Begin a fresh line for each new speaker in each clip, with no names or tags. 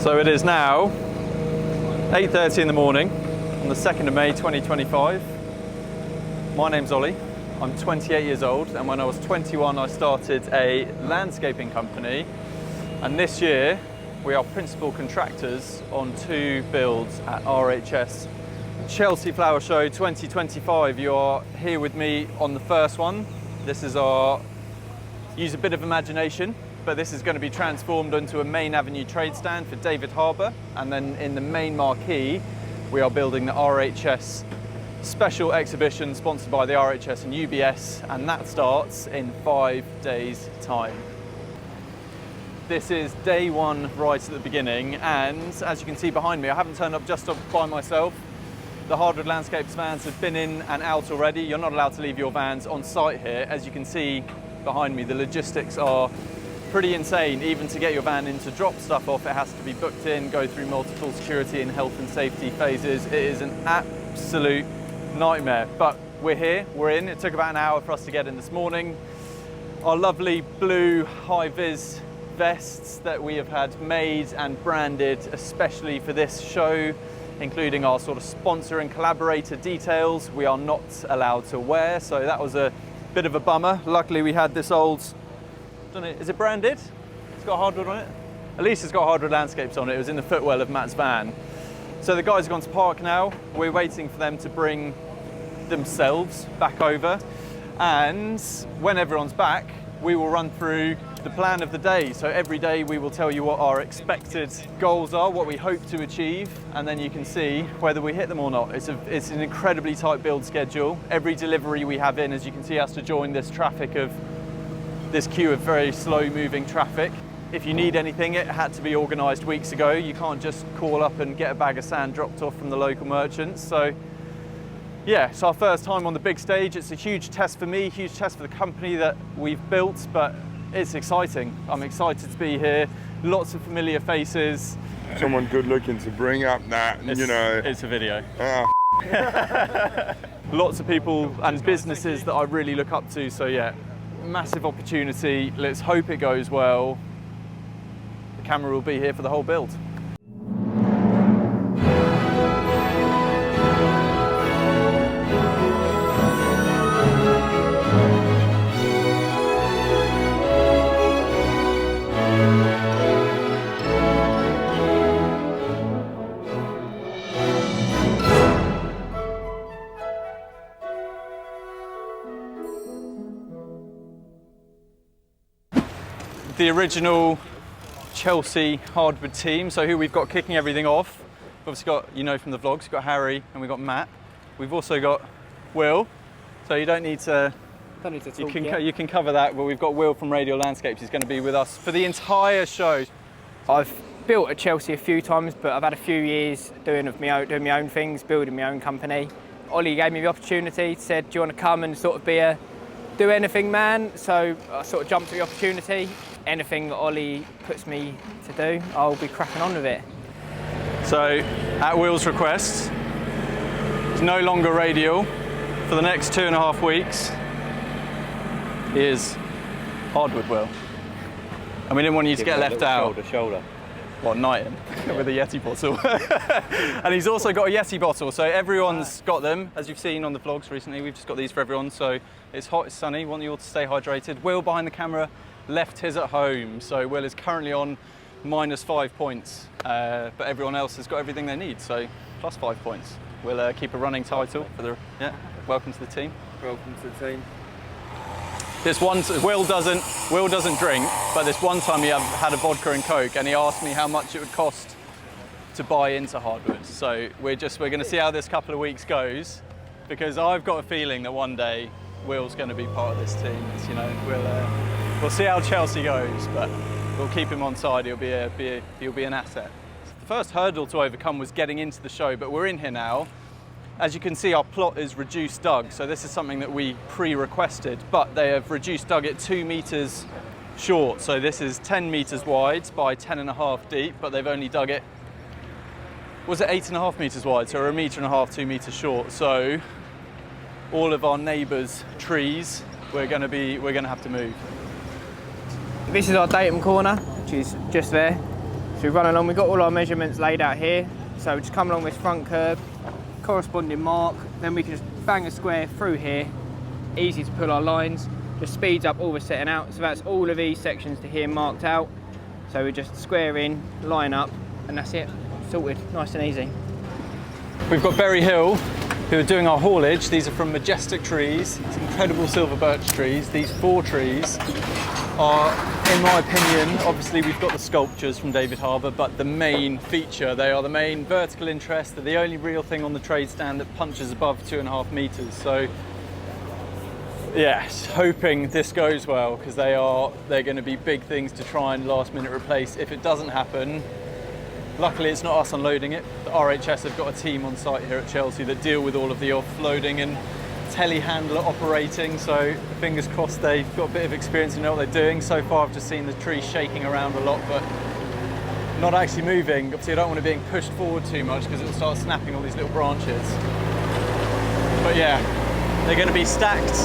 So it is now 8:30 in the morning on the 2nd of May 2025. My name's Ollie, I'm 28 years old, and when I was 21 I started a landscaping company, and this year we are principal contractors on 2 builds at RHS Chelsea Flower Show 2025. You are here with me on the first one. This is use a bit of imagination, but this is going to be transformed into a main avenue trade stand for David Harbour, and then in the main marquee we are building the RHS special exhibition sponsored by the RHS and UBS, and that starts in 5 days' time. This is day 1 right at the beginning, and as you can see behind me, I haven't turned up just by myself. The Hardwood Landscapes vans have been in and out already. You're not allowed to leave your vans on site here. As you can see behind me, the logistics are pretty insane. Even to get your van in to drop stuff off, it has to be booked in, go through multiple security and health and safety phases. It is an absolute nightmare, but we're here, we're in. It took about an hour for us to get in this morning. Our lovely blue high-vis vests that we have had made and branded especially for this show, including our sort of sponsor and collaborator details, we are not allowed to wear, so that was a bit of a bummer. Luckily we had this old, don't know, is it branded? It's got Hardwood on it? At least it's got Hardwood Landscapes on it. It was in the footwell of Matt's van. So the guys have gone to park now. We're waiting for them to bring themselves back over, and when everyone's back we will run through the plan of the day. So every day we will tell you what our expected goals are, what we hope to achieve, and then you can see whether we hit them or not. It's an incredibly tight build schedule. Every delivery we have in, as you can see, has to join this queue of very slow moving traffic. If you need anything, it had to be organised weeks ago. You can't just call up and get a bag of sand dropped off from the local merchants. So yeah, it's our first time on the big stage. It's a huge test for me, huge test for the company that we've built, but it's exciting. I'm excited to be here. Lots of familiar faces.
Someone good looking to bring up that, you know.
It's a video.
Oh.
Lots of people and businesses that I really look up to, so yeah, massive opportunity. Let's hope it goes well. The camera will be here for the whole build. The original Chelsea Hardwood team, so who we've got kicking everything off. We've obviously got, you know from the vlogs, we've got Harry and we've got Matt. We've also got Will, so you don't need to talk you can cover that, but we've got Will from Hardwood Landscapes. He's going to be with us for the entire show.
I've built at Chelsea a few times, but I've had a few years doing my own things, building my own company. Ollie gave me the opportunity, said, do you want to come and sort of be a do anything man? So I sort of jumped at the opportunity. Anything that Ollie puts me to do, I'll be cracking on with it.
So, at Will's request, it's no longer radial. For the next 2.5 weeks, is Hardwood Will. And we didn't want you to get left out.
Shoulder.
What, knight him with a Yeti bottle. And he's also got a Yeti bottle, so everyone's got them. As you've seen on the vlogs recently, we've just got these for everyone. So it's hot, it's sunny, want you all to stay hydrated. Will behind the camera left his at home, so Will is currently on -5 points, but everyone else has got everything they need, so +5 points. We'll keep a running title for the, yeah, welcome to the team.
Welcome to the team.
This one, Will doesn't drink, but this one time he had a vodka and Coke, and he asked me how much it would cost to buy into Hardwood. So we're going to see how this couple of weeks goes, because I've got a feeling that one day Will's going to be part of this team. It's, you know, we'll see how Chelsea goes, but we'll keep him on side. He'll be an asset. The first hurdle to overcome was getting into the show, but we're in here now. As you can see, our plot is reduced dug, so this is something that we pre-requested, but they have reduced dug it 2 meters short. So this is 10 meters wide by 10.5 deep, but they've only dug it, was it 8.5 meters wide? So we're 1.5 meters, 2 meters short. So all of our neighbours' trees, we're going to have to move.
This is our datum corner, which is just there. So we run along, we've got all our measurements laid out here. So we just come along this front curb, corresponding mark, then we can just bang a square through here, easy to pull our lines, just speeds up all we're setting out. So that's all of these sections to here marked out. So we just square in, line up, and that's it, sorted, nice and easy.
We've got Berry Hill, who are doing our haulage. These are from Majestic Trees, it's incredible silver birch trees. These 4 trees are, in my opinion, obviously we've got the sculptures from David Harbour, but the main feature, they are the main vertical interest. They're the only real thing on the trade stand that punches above 2.5 metres. So yes, hoping this goes well, because they're going to be big things to try and last minute replace. If it doesn't happen, luckily it's not us unloading it. The RHS have got a team on site here at Chelsea that deal with all of the offloading and telehandler operating, so fingers crossed they've got a bit of experience and know what they're doing. So far I've just seen the tree shaking around a lot, but not actually moving. Obviously I don't want it being pushed forward too much because it'll start snapping all these little branches. But yeah, they're going to be stacked,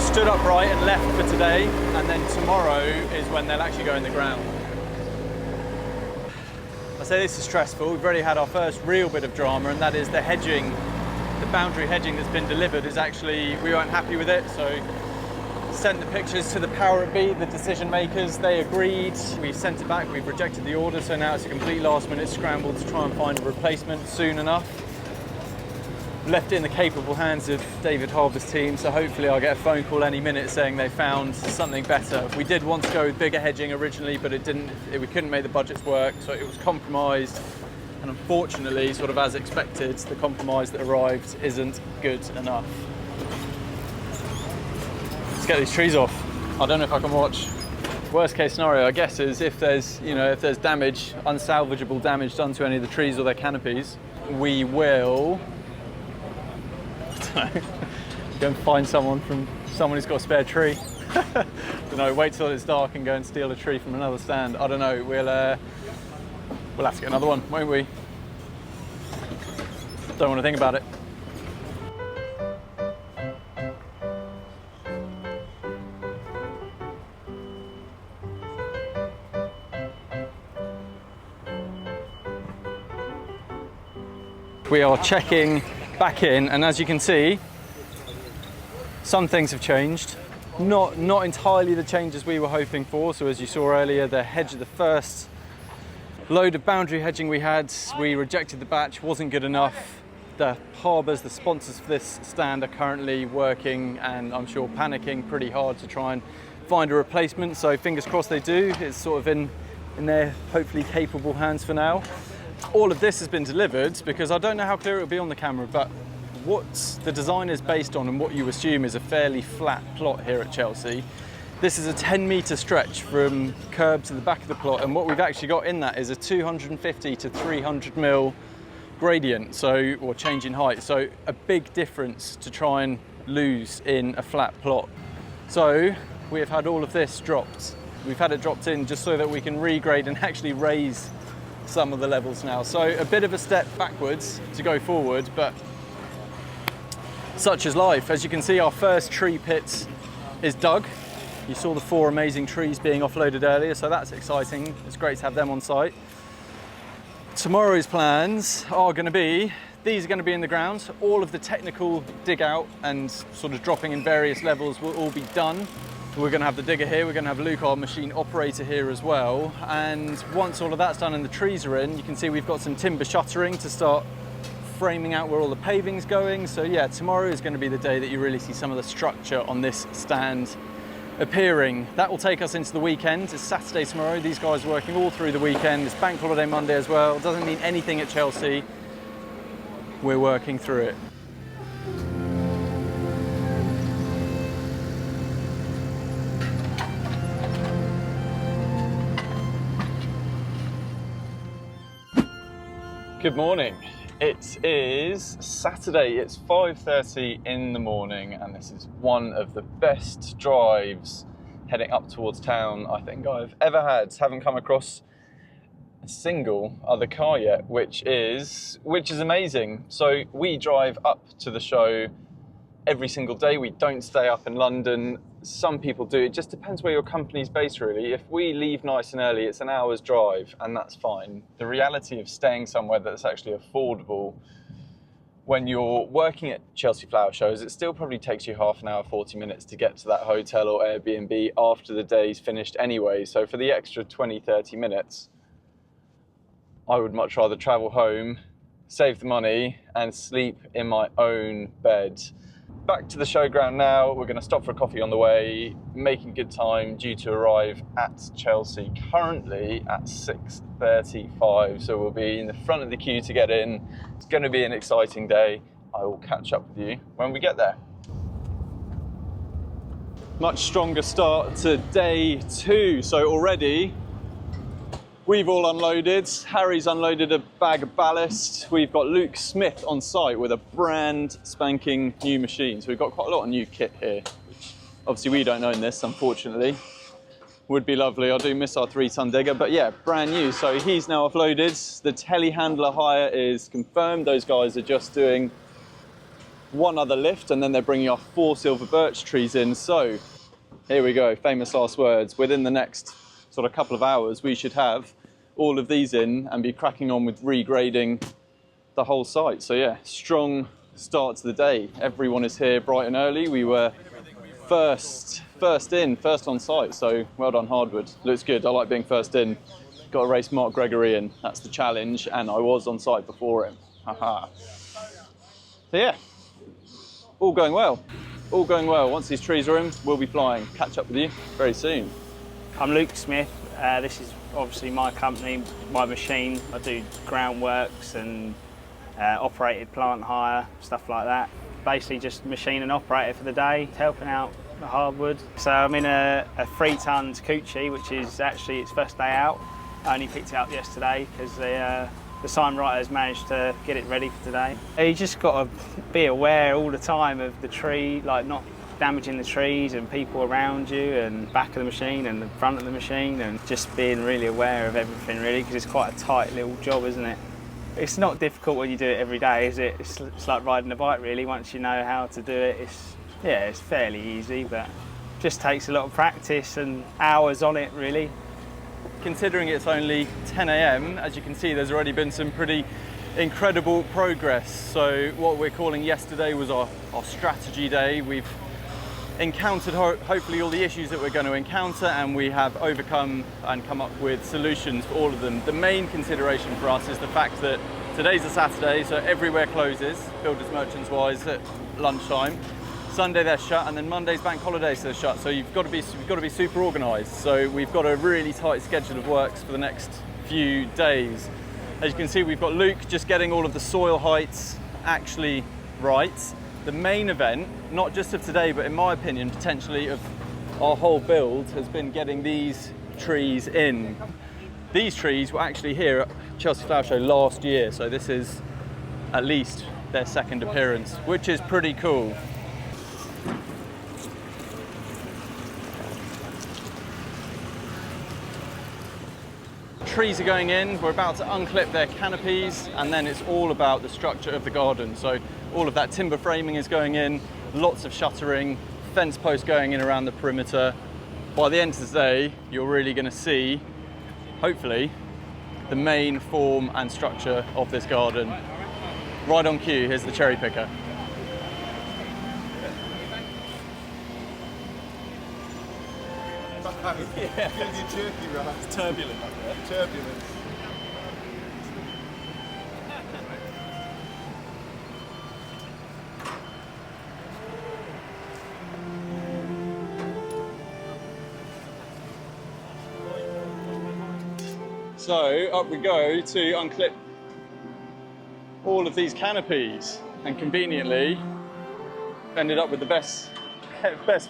stood upright and left for today, and then tomorrow is when they'll actually go in the ground. I say this is stressful. We've already had our first real bit of drama, and that is the hedging. The boundary hedging that's been delivered is actually, we weren't happy with it, so sent the pictures to the power at B, the decision makers. They agreed. We sent it back. We've rejected the order, so now it's a complete last minute scramble to try and find a replacement soon enough. Left it in the capable hands of David Harbour's team, so hopefully I'll get a phone call any minute saying they found something better. We did want to go with bigger hedging originally, but we couldn't make the budgets work, so it was compromised. And unfortunately, sort of as expected, the compromise that arrived isn't good enough. Let's get these trees off. I don't know if I can watch. Worst case scenario, I guess, is if there's damage, unsalvageable damage done to any of the trees or their canopies, we will go and find someone who's got a spare tree. Don't know, wait till it's dark and go and steal a tree from another stand. I don't know, we'll have to get another one, won't we? Don't want to think about it. We are checking back in, and as you can see, some things have changed. Not entirely the changes we were hoping for. So as you saw earlier, the first load of boundary hedging we had, we rejected the batch, wasn't good enough. The harbours, the sponsors for this stand, are currently working, and I'm sure panicking pretty hard to try and find a replacement. So fingers crossed they do. It's sort of in their hopefully capable hands for now. All of this has been delivered because I don't know how clear it will be on the camera, but what the design is based on and what you assume is a fairly flat plot here at Chelsea. This is a 10-metre stretch from curb to the back of the plot, and what we've actually got in that is a 250 to 300 mil gradient, or change in height. So a big difference to try and lose in a flat plot. So we have had all of this dropped. We've had it dropped in just so that we can regrade and actually raise some of the levels now. So a bit of a step backwards to go forward, but such is life. As you can see, our first tree pit is dug. You saw the 4 amazing trees being offloaded earlier, so that's exciting. It's great to have them on site. Tomorrow's plans are going to be, these are going to be in the ground. All of the technical dig out and sort of dropping in various levels will all be done. We're going to have the digger here, we're going to have Luke, our machine operator, here as well. And once all of that's done and the trees are in, you can see we've got some timber shuttering to start framing out where all the paving's going. So yeah, tomorrow is going to be the day that you really see some of the structure on this stand appearing. That will take us into the weekend. It's Saturday tomorrow. These guys are working all through the weekend. It's bank holiday Monday as well. It doesn't mean anything at Chelsea. We're working through it. Good morning. It is Saturday, it's 5:30 in the morning, and this is one of the best drives heading up towards town I think I've ever had. Haven't come across a single other car yet, which is amazing. So we drive up to the show every single day. We don't stay up in London. Some people do. It just depends where your company's based, really. If we leave nice and early, it's an hour's drive, and that's fine. The reality of staying somewhere that's actually affordable when you're working at Chelsea Flower Shows, it still probably takes you half an hour, 40 minutes to get to that hotel or Airbnb after the day's finished anyway. So for the extra 20, 30 minutes, I would much rather travel home, save the money, and sleep in my own bed. Back to the showground now. We're going to stop for a coffee on the way, making good time, due to arrive at Chelsea currently at 6:35. So we'll be in the front of the queue to get in. It's going to be an exciting day. I will catch up with you when we get there. Much stronger start to day 2. So already we've all unloaded. Harry's unloaded a bag of ballast. We've got Luke Smith on site with a brand spanking new machine. So we've got quite a lot of new kit here. Obviously we don't own this, unfortunately. Would be lovely. I do miss our 3-ton digger, but yeah, brand new. So he's now offloaded. The telehandler hire is confirmed. Those guys are just doing one other lift, and then they're bringing our 4 silver birch trees in. So here we go, famous last words. Within the next sort of couple of hours, we should have all of these in and be cracking on with regrading the whole site. So yeah, strong start to the day. Everyone is here bright and early. We were first on site, so well done Hardwood. Looks good. I like being first in. Got to race Mark Gregory in. That's the challenge, and I was on site before him. Haha. So yeah, all going well. All going well. Once these trees are in, we'll be flying. Catch up with you very soon.
I'm Luke Smith. This is obviously my company, my machine. I do groundworks and operated plant hire, stuff like that. Basically just machine and operator for the day, helping out the hardwood. So I'm in a 3-ton Takuchi, which is actually its first day out. I only picked it up yesterday because the sign writers managed to get it ready for today. You just got to be aware all the time of the tree, like not damaging the trees and people around you, and back of the machine and the front of the machine, and just being really aware of everything really, because it's quite a tight little job, isn't it? It's not difficult when you do it every day, is it? It's like riding a bike really. Once you know how to do it, it's fairly easy, but just takes a lot of practice and hours on it really.
Considering it's only 10 AM, as you can see, there's already been some pretty incredible progress. So what we're calling yesterday was our strategy day. We've encountered hopefully all the issues that we're going to encounter, and we have overcome and come up with solutions for all of them. The main consideration for us is the fact that today's a Saturday, so everywhere closes, builders merchants wise, at lunchtime. Sunday they're shut, and then Monday's bank holiday, so they're shut. So you've got to be super organised. So we've got a really tight schedule of works for the next few days. As you can see, we've got Luke just getting all of the soil heights actually right. The main event, not just of today, but in my opinion, potentially of our whole build, has been getting these trees in. These trees were actually here at Chelsea Flower Show last year, so this is at least their second appearance, which is pretty cool. Trees are going in, we're about to unclip their canopies, and then it's all about the structure of the garden. So all of that timber framing is going in, lots of shuttering, fence posts going in around the perimeter. By the end of the day, you're really going to see, hopefully, the main form and structure of this garden. Right on cue, here's the cherry picker.
Yeah, it's tricky, right?
It's turbulent up there.
Turbulence.
So up we go to unclip all of these canopies, and conveniently ended up with the best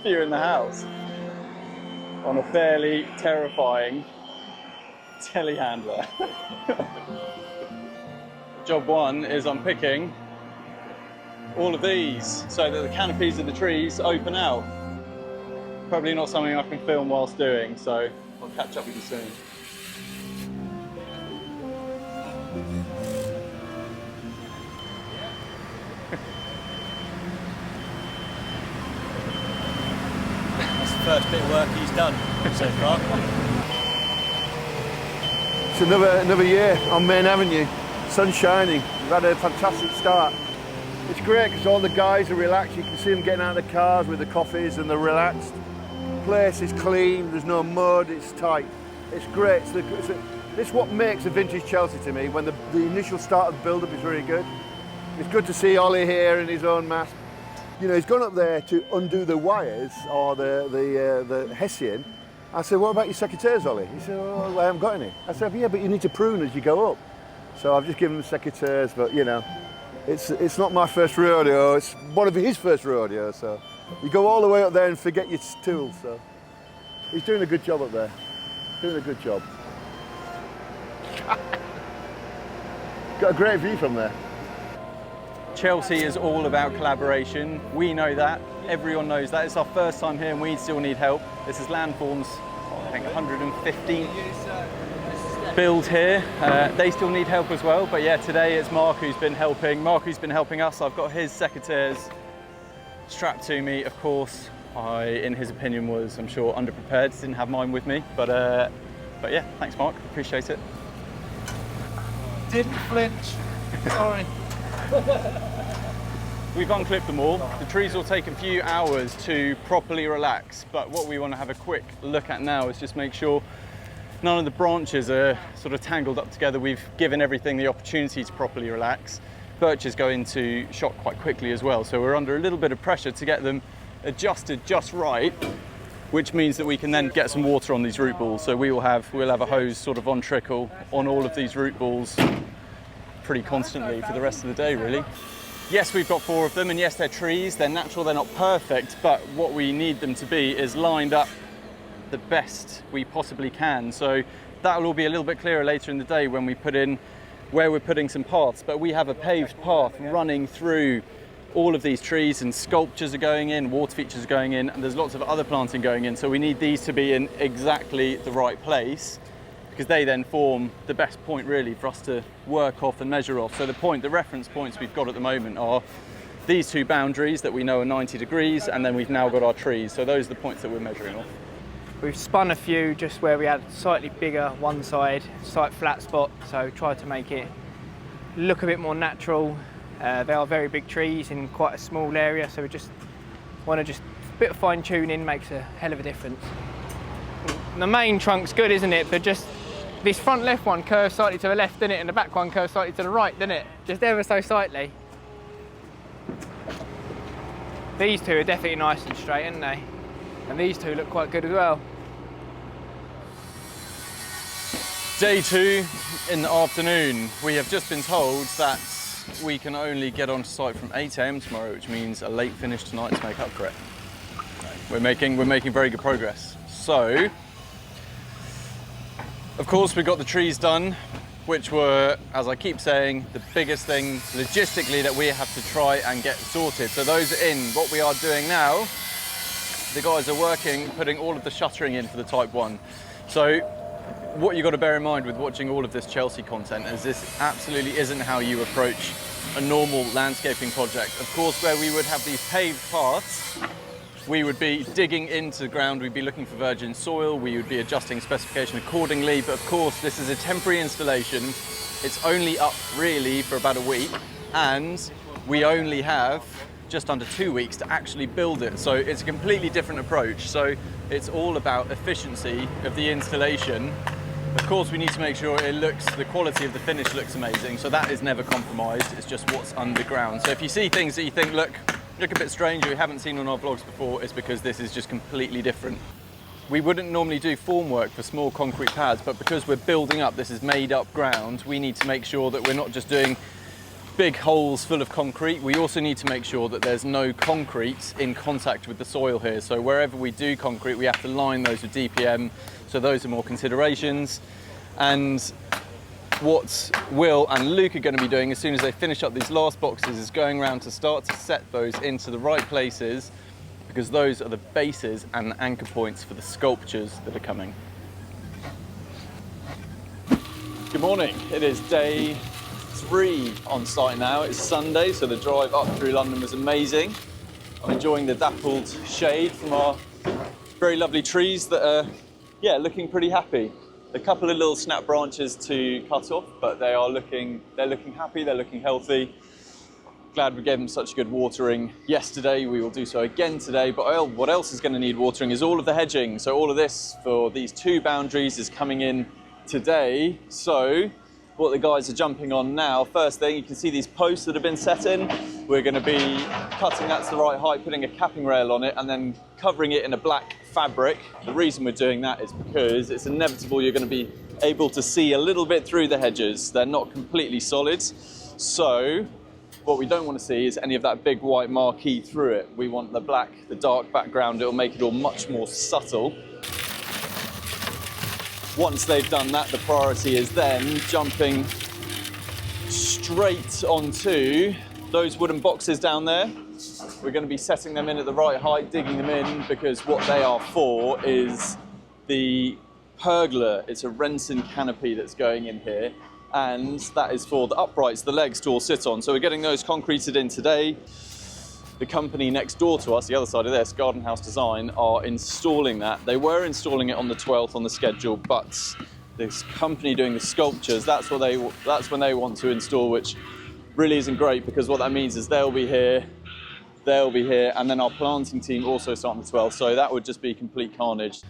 view in the house on a fairly terrifying telehandler. Job one is unpicking all of these so that the canopies of the trees open out. Probably not something I can film whilst doing, so I'll catch up with you soon.
first bit of work he's done so far.
It's another year on Main Avenue. Sun shining. We've had a fantastic start. It's great because all the guys are relaxed. You can see them getting out of the cars with the coffees and they're relaxed. The place is clean. There's no mud. It's tight. It's great. It's what makes a vintage Chelsea to me. When the initial start of the build-up is really good. It's good to see Ollie here in his own mask. You know, he's gone up there to undo the wires or the hessian. I said, what about your secateurs, Ollie? He said, oh, I haven't got any. I said, yeah, but you need to prune as you go up. So I've just given him secateurs, but you know, it's not my first rodeo. It's one of his first rodeos. So you go all the way up there and forget your tools. So he's doing a good job up there. Doing a good job. Got a great view from there.
Chelsea is all about collaboration. We know that. Everyone knows that. It's our first time here and we still need help. This is Landform's, I think, 115th build here. They still need help as well. But yeah, today it's Mark who's been helping. Mark who's been helping us. I've got his secateurs strapped to me, of course. I, in his opinion, was, I'm sure, underprepared. Didn't have mine with me. But yeah, thanks, Mark. Appreciate it.
Didn't flinch. Sorry.
We've unclipped them all. The trees will take a few hours to properly relax, but what we want to have a quick look at now is just make sure none of the branches are sort of tangled up together. We've given everything the opportunity to properly relax. Birches go into shock quite quickly as well, so we're under a little bit of pressure to get them adjusted just right, which means that we can then get some water on these root balls. So we'll have a hose sort of on trickle on all of these root balls pretty constantly for the rest of the day, really. Yes, we've got 4 of them, and yes, they're trees, they're natural, they're not perfect, but what we need them to be is lined up the best we possibly can. So that will all be a little bit clearer later in the day when we put in where we're putting some paths, but we have a paved path running through all of these trees, and sculptures are going in, water features are going in, and there's lots of other planting going in, so we need these to be in exactly the right place, because they then form the best point really for us to work off and measure off. So the reference points we've got at the moment are these 2 boundaries that we know are 90 degrees, and then we've now got our trees. So those are the points that we're measuring off.
We've spun a few just where we had slightly bigger one side, slight flat spot, so tried to make it look a bit more natural. They are very big trees in quite a small area, so we just want to a bit of fine tuning makes a hell of a difference. The main trunk's good, isn't it? But just this front left one curves slightly to the left, didn't it? And the back one curves slightly to the right, didn't it? Just ever so slightly. These 2 are definitely nice and straight, aren't they? And these 2 look quite good as well.
Day 2 in the afternoon. We have just been told that we can only get onto site from 8 AM tomorrow, which means a late finish tonight to make up for it. We're making very good progress. So, of course, we got the trees done, which were, as I keep saying, the biggest thing logistically that we have to try and get sorted. So those are in. What we are doing now, the guys are working, putting all of the shuttering in for the Type 1. So what you've got to bear in mind with watching all of this Chelsea content is this absolutely isn't how you approach a normal landscaping project. Of course, where we would have these paved paths, we would be digging into the ground, we'd be looking for virgin soil, we would be adjusting specification accordingly, but of course this is a temporary installation. It's only up really for about a week, and we only have just under 2 weeks to actually build it. So it's a completely different approach. So it's all about efficiency of the installation. Of course, we need to make sure the quality of the finish looks amazing. So that is never compromised. It's just what's underground. So if you see things that you think look a bit strange or you haven't seen on our vlogs before, it's because this is just completely different. We wouldn't normally do formwork for small concrete pads, but because we're building up, this is made up ground, we need to make sure that we're not just doing big holes full of concrete. We also need to make sure that there's no concrete in contact with the soil here. So wherever we do concrete, we have to line those with DPM. So those are more considerations. And what Will and Luke are going to be doing as soon as they finish up these last boxes is going around to start to set those into the right places, because those are the bases and anchor points for the sculptures that are coming. Good morning. It is day 3 on site now. It's Sunday, so the drive up through London was amazing. I'm enjoying the dappled shade from our very lovely trees that are, yeah, looking pretty happy. A couple of little snap branches to cut off, but they're looking happy, they're looking healthy. Glad we gave them such good watering yesterday. We will do so again today, but what else is going to need watering is all of the hedging. So all of this for these 2 boundaries is coming in today. So what the guys are jumping on now, first thing, you can see these posts that have been set in. We're going to be cutting that to the right height, putting a capping rail on it, and then covering it in a black fabric. The reason we're doing that is because it's inevitable you're going to be able to see a little bit through the hedges. They're not completely solid. So what we don't want to see is any of that big white marquee through it. We want the black, the dark background. It'll make it all much more subtle. Once they've done that, the priority is then jumping straight onto those wooden boxes down there. We're going to be setting them in at the right height, digging them in, because what they are for is the pergola. It's a Renson canopy that's going in here, and that is for the uprights, the legs to all sit on. So we're getting those concreted in today. The company next door to us, the other side of this, Garden House Design, are installing that. They were installing it on the 12th on the schedule, but this company doing the sculptures, that's when they want to install, which really isn't great, because what that means is they'll be here, and then our planting team also start on the 12th, so that would just be complete carnage.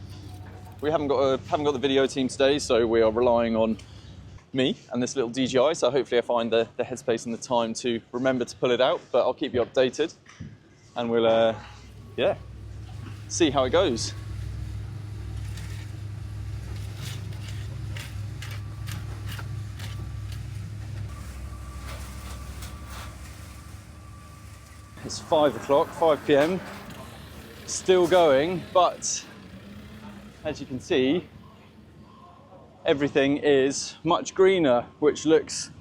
We haven't got the video team today, so we are relying on me and this little DJI, so hopefully I find the headspace and the time to remember to pull it out, but I'll keep you updated, and we'll yeah, see how it goes. It's 5 o'clock, 5 p.m, still going, but as you can see, everything is much greener, which looks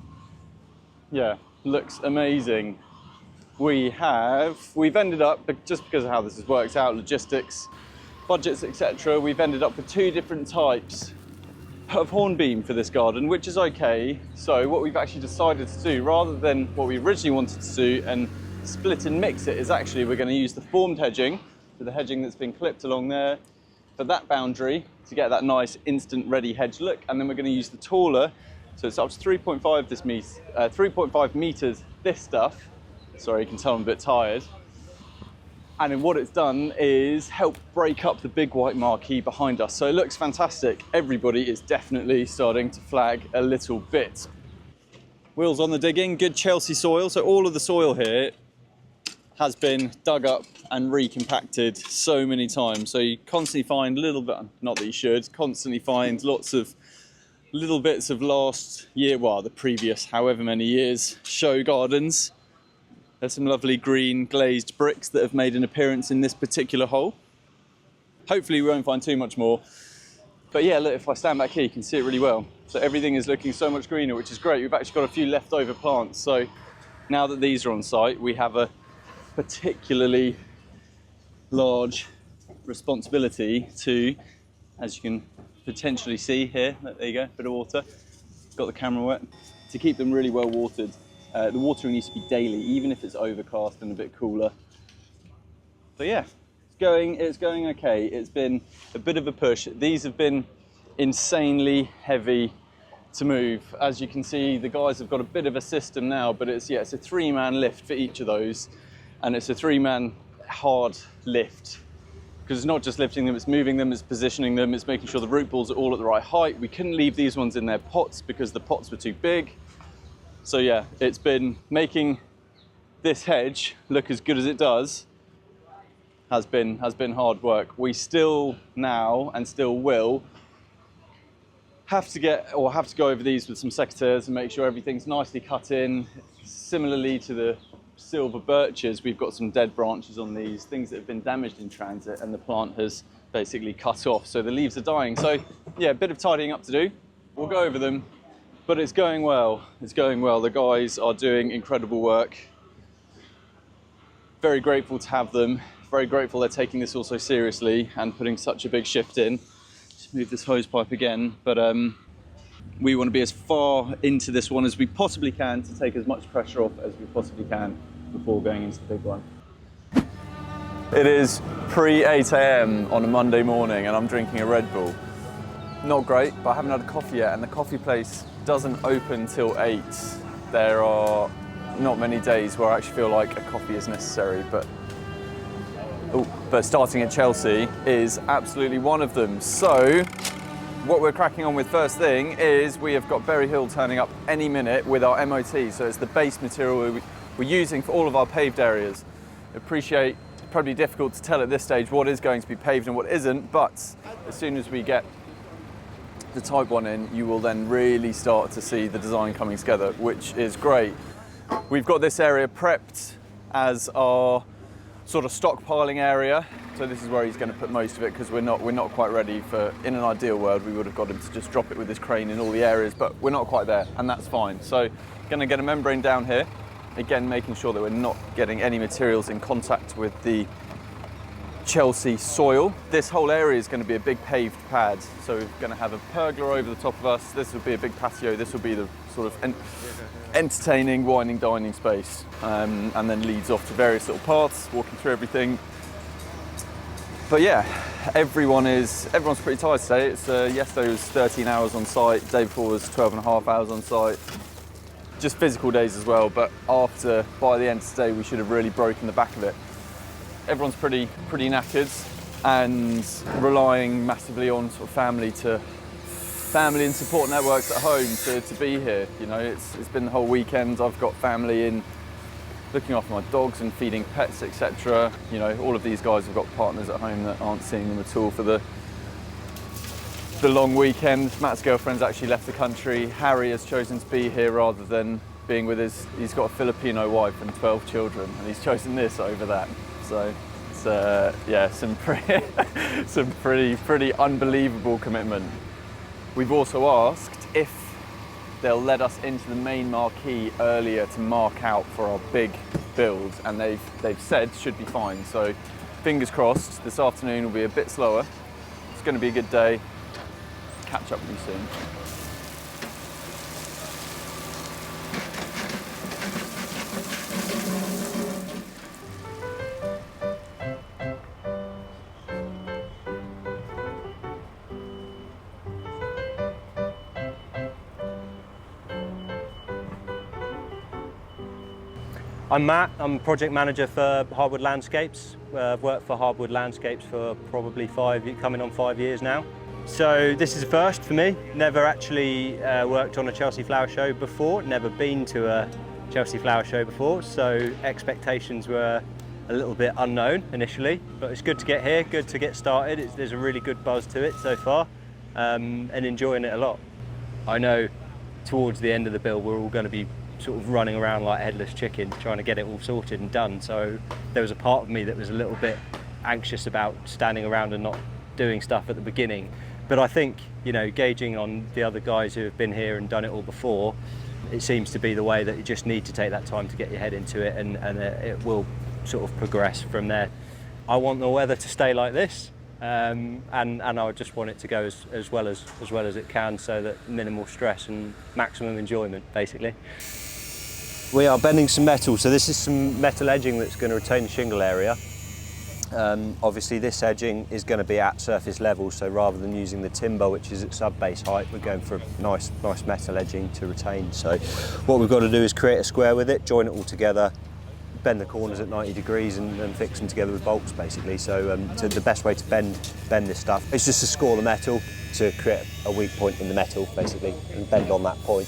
amazing. We've ended up, just because of how this has worked out, logistics, budgets, etc., we've ended up with 2 different types of hornbeam for this garden, which is okay. So what we've actually decided to do, rather than what we originally wanted to do and split and mix it, is actually we're going to use the formed hedging, so the hedging that's been clipped along there, for that boundary to get that nice instant ready hedge look, and then we're going to use the taller, so it's up to 3.5 meters this stuff. Sorry, you can tell I'm a bit tired. And then what it's done is help break up the big white marquee behind us, so it looks fantastic. Everybody is definitely starting to flag a little bit. Wheels on the digging, good Chelsea soil, so all of the soil here has been dug up and recompacted so many times. So you constantly find little bit, not that you should, constantly find lots of little bits of last year, well, the previous however many years, show gardens. There's some lovely green glazed bricks that have made an appearance in this particular hole. Hopefully we won't find too much more. But yeah, look, if I stand back here, you can see it really well. So everything is looking so much greener, which is great. We've actually got a few leftover plants. So now that these are on site, we have a particularly large responsibility to, as you can potentially see here, there you go, bit of water, got the camera wet, to keep them really well watered. The watering needs to be daily, even if it's overcast and a bit cooler. So yeah, it's going okay. It's been a bit of a push. These have been insanely heavy to move. As you can see, the guys have got a bit of a system now, but it's a 3-man lift for each of those. And it's a 3-man hard lift, because it's not just lifting them, it's moving them, it's positioning them, it's making sure the root balls are all at the right height. We couldn't leave these ones in their pots because the pots were too big. So yeah, it's been making this hedge look as good as it does has been hard work. We still now, and still will, have to go over these with some secateurs and make sure everything's nicely cut in. Similarly to the silver birches, we've got some dead branches on these, things that have been damaged in transit, and the plant has basically cut off, so the leaves are dying. So yeah, a bit of tidying up to do. We'll go over them, but it's going well. It's going well. The guys are doing incredible work. Very grateful to have them. Very grateful they're taking this all so seriously and putting such a big shift in. Just move this hose pipe again, but we want to be as far into this one as we possibly can to take as much pressure off as we possibly can before going into the big one. It is pre-8 a.m. on a Monday morning and I'm drinking a Red Bull. Not great, but I haven't had a coffee yet, and the coffee place doesn't open till 8. There are not many days where I actually feel like a coffee is necessary, but starting at Chelsea is absolutely one of them. So what we're cracking on with first thing is we have got Berry Hill turning up any minute with our MOT. So it's the base material we're using for all of our paved areas. Appreciate it's probably difficult to tell at this stage what is going to be paved and what isn't, but as soon as we get the Type 1 in, you will then really start to see the design coming together, which is great. We've got this area prepped as our sort of stockpiling area. So this is where he's going to put most of it, because we're not quite ready for, in an ideal world, we would have got him to just drop it with his crane in all the areas, but we're not quite there, and that's fine. So going to get a membrane down here, again making sure that we're not getting any materials in contact with the Chelsea soil. This whole area is going to be a big paved pad, so we're going to have a pergola over the top of us. This will be a big patio. This will be the sort of entertaining, wining, dining space, and then leads off to various little paths, walking through everything. But yeah, everyone's pretty tired today. Yesterday was 13 hours on site, the day before was 12.5 hours on site. Just physical days as well, but by the end of today, we should have really broken the back of it. Everyone's pretty knackered and relying massively on sort of family and support networks at home to be here. You know, it's been the whole weekend. I've got family in looking after my dogs and feeding pets, etc. You know, all of these guys have got partners at home that aren't seeing them at all for the long weekend. Matt's girlfriend's actually left the country. Harry has chosen to be here rather than being with he's got a Filipino wife and 12 children, and he's chosen this over that. So it's yeah, some pretty unbelievable commitment. We've also asked if they'll let us into the main marquee earlier to mark out for our big build, and they've said should be fine. So fingers crossed, this afternoon will be a bit slower. It's going to be a good day. Catch up with you soon.
I'm Matt, I'm project manager for Hardwood Landscapes. I've worked for Hardwood Landscapes for probably coming on 5 years now. So this is a first for me. Never actually worked on a Chelsea Flower Show before, never been to a Chelsea Flower Show before, so expectations were a little bit unknown initially, but it's good to get here, good to get started. There's a really good buzz to it so far, and enjoying it a lot. I know towards the end of the build we're all going to be sort of running around like headless chicken trying to get it all sorted and done, so there was a part of me that was a little bit anxious about standing around and not doing stuff at the beginning. But I think, you know, gauging on the other guys who have been here and done it all before, it seems to be the way that you just need to take that time to get your head into it, and it will sort of progress from there. I want the weather to stay like this, and I just want it to go as well as it can, so that minimal stress and maximum enjoyment, basically. We are bending some metal, so this is some metal edging that's going to retain the shingle area. Obviously this edging is going to be at surface level, so rather than using the timber which is at sub-base height, we're going for a nice metal edging to retain. So what we've got to do is create a square with it, join it all together, bend the corners at 90 degrees and fix them together with bolts, basically. So the best way to bend this stuff is just to score the metal to create a weak point in the metal, basically, and bend on that point.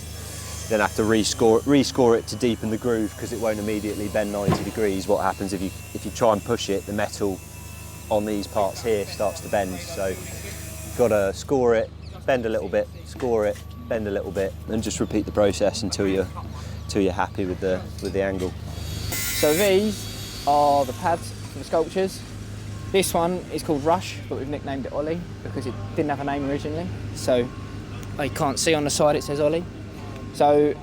Then have to rescore it to deepen the groove, because it won't immediately bend 90 degrees. What happens if you try and push it, the metal on these parts here starts to bend. So you've got to score it, bend a little bit, score it, bend a little bit, and just repeat the process until you're happy with the angle.
So these are the pads for the sculptures. This one is called Rush, but we've nicknamed it Ollie because it didn't have a name originally. So you can't see on the side it says Ollie. So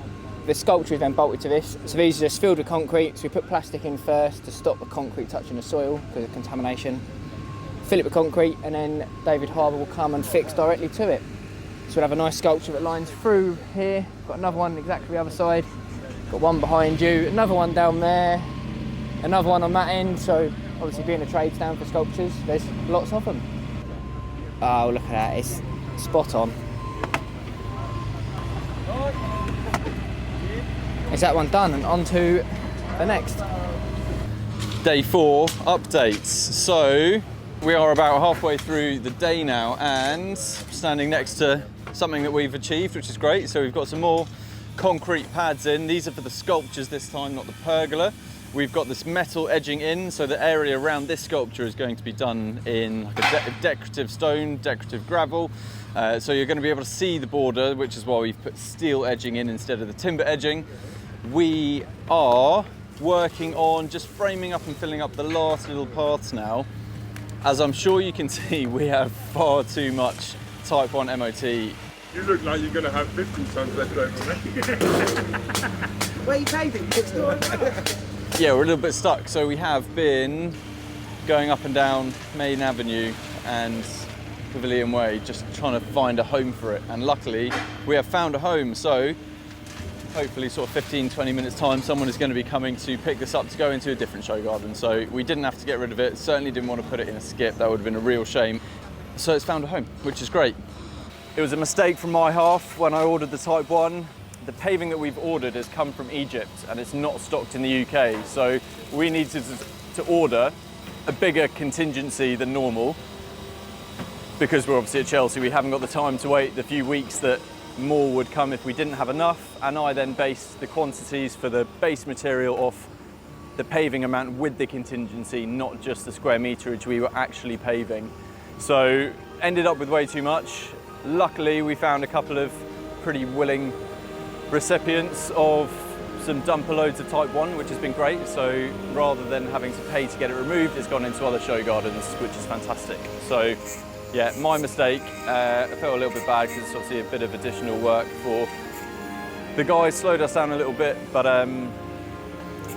the sculpture is then bolted to this. So these are just filled with concrete. So we put plastic in first to stop the concrete touching the soil because of contamination. Fill it with concrete, and then David Harbour will come and fix directly to it. So we'll have a nice sculpture that lines through here. Got another one exactly the other side. Got one behind you, another one down there, another one on that end. So obviously being a trade stand for sculptures, there's lots of them. Oh, look at that, it's spot on. Is that one done? And on to the next.
Day 4 updates. So we are about halfway through the day now and standing next to something that we've achieved, which is great. So we've got some more concrete pads in. These are for the sculptures this time, not the pergola. We've got this metal edging in, so the area around this sculpture is going to be done in like a decorative stone, decorative gravel. So you're going to be able to see the border, which is why we've put steel edging in instead of the timber edging. We are working on just framing up and filling up the last little parts now. As I'm sure you can see, we have far too much Type 1 MOT.
You look like you're going to have 15 tons left over, mate.
Where are you paving? Next door.
Yeah, we're a little bit stuck. So we have been going up and down Main Avenue and Pavilion Way, just trying to find a home for it. And luckily, we have found a home. So hopefully sort of 15-20 minutes time, someone is going to be coming to pick this up to go into a different show garden. So we didn't have to get rid of it, certainly didn't want to put it in a skip, that would have been a real shame. So it's found a home, which is great. It was a mistake from my half when I ordered the Type 1. The paving that we've ordered has come from Egypt and it's not stocked in the UK. So we needed to order a bigger contingency than normal. Because we're obviously at Chelsea, we haven't got the time to wait the few weeks that more would come if we didn't have enough, and I then based the quantities for the base material off the paving amount with the contingency, not just the square meterage we were actually paving. So ended up with way too much. Luckily we found a couple of pretty willing recipients of some dumper loads of Type 1, which has been great. So rather than having to pay to get it removed, it's gone into other show gardens, which is fantastic. So yeah, my mistake. I felt a little bit bad because it's obviously a bit of additional work for the guys. Slowed us down a little bit, but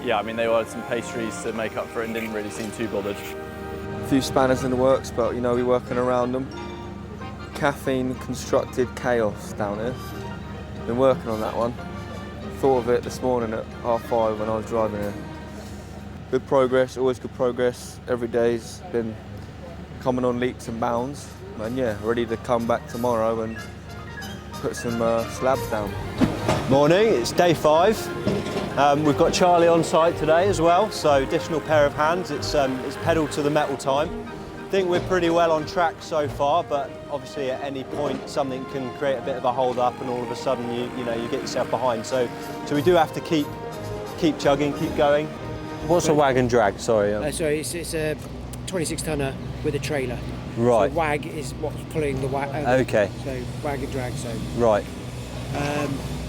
yeah, I mean, they ordered some pastries to make up for it and didn't really seem too bothered.
A few spanners in the works, but you know, we're working around them. Caffeine constructed chaos down here. Been working on that one. Thought of it this morning at 5:30 when I was driving here. Good progress, always good progress. Every day's been coming on leaps and bounds, and yeah, ready to come back tomorrow and put some slabs down.
Morning, it's day 5. We've got Charlie on site today as well, so additional pair of hands. It's pedal to the metal time. I think we're pretty well on track so far, but obviously at any point something can create a bit of a hold up and all of a sudden you get yourself behind. So we do have to keep chugging, keep going. What's a wagon drag? Sorry.
Sorry, it's a 26 tonner with a trailer.
Right.
So wag is what's pulling the wagon.
Okay.
So wag and drag. So.
Right.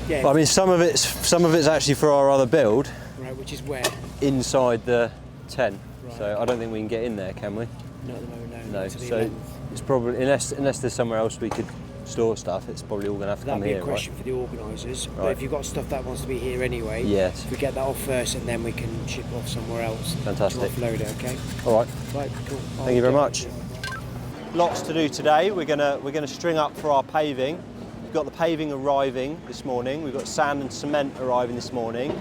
Yeah.
Well, I mean, some of it's actually for our other build.
Right, which is where?
Inside the tent.
Right.
So I don't think we can get in there, can we?
Not at the moment,
No.
To the
So
11th.
it's probably unless there's somewhere else we could store stuff, it's probably all going to have to
That'd
come
be
here,
a question
right?
for the organisers. But
Right.
if you've got stuff that wants to be here anyway,
Yes.
if we get that off first and then we can ship off somewhere else.
Fantastic.
To offload it, okay?
All right.
Right, cool.
Thank you very much. Lots to do today. We're gonna string up for our paving. We've got the paving arriving this morning. We've got sand and cement arriving this morning,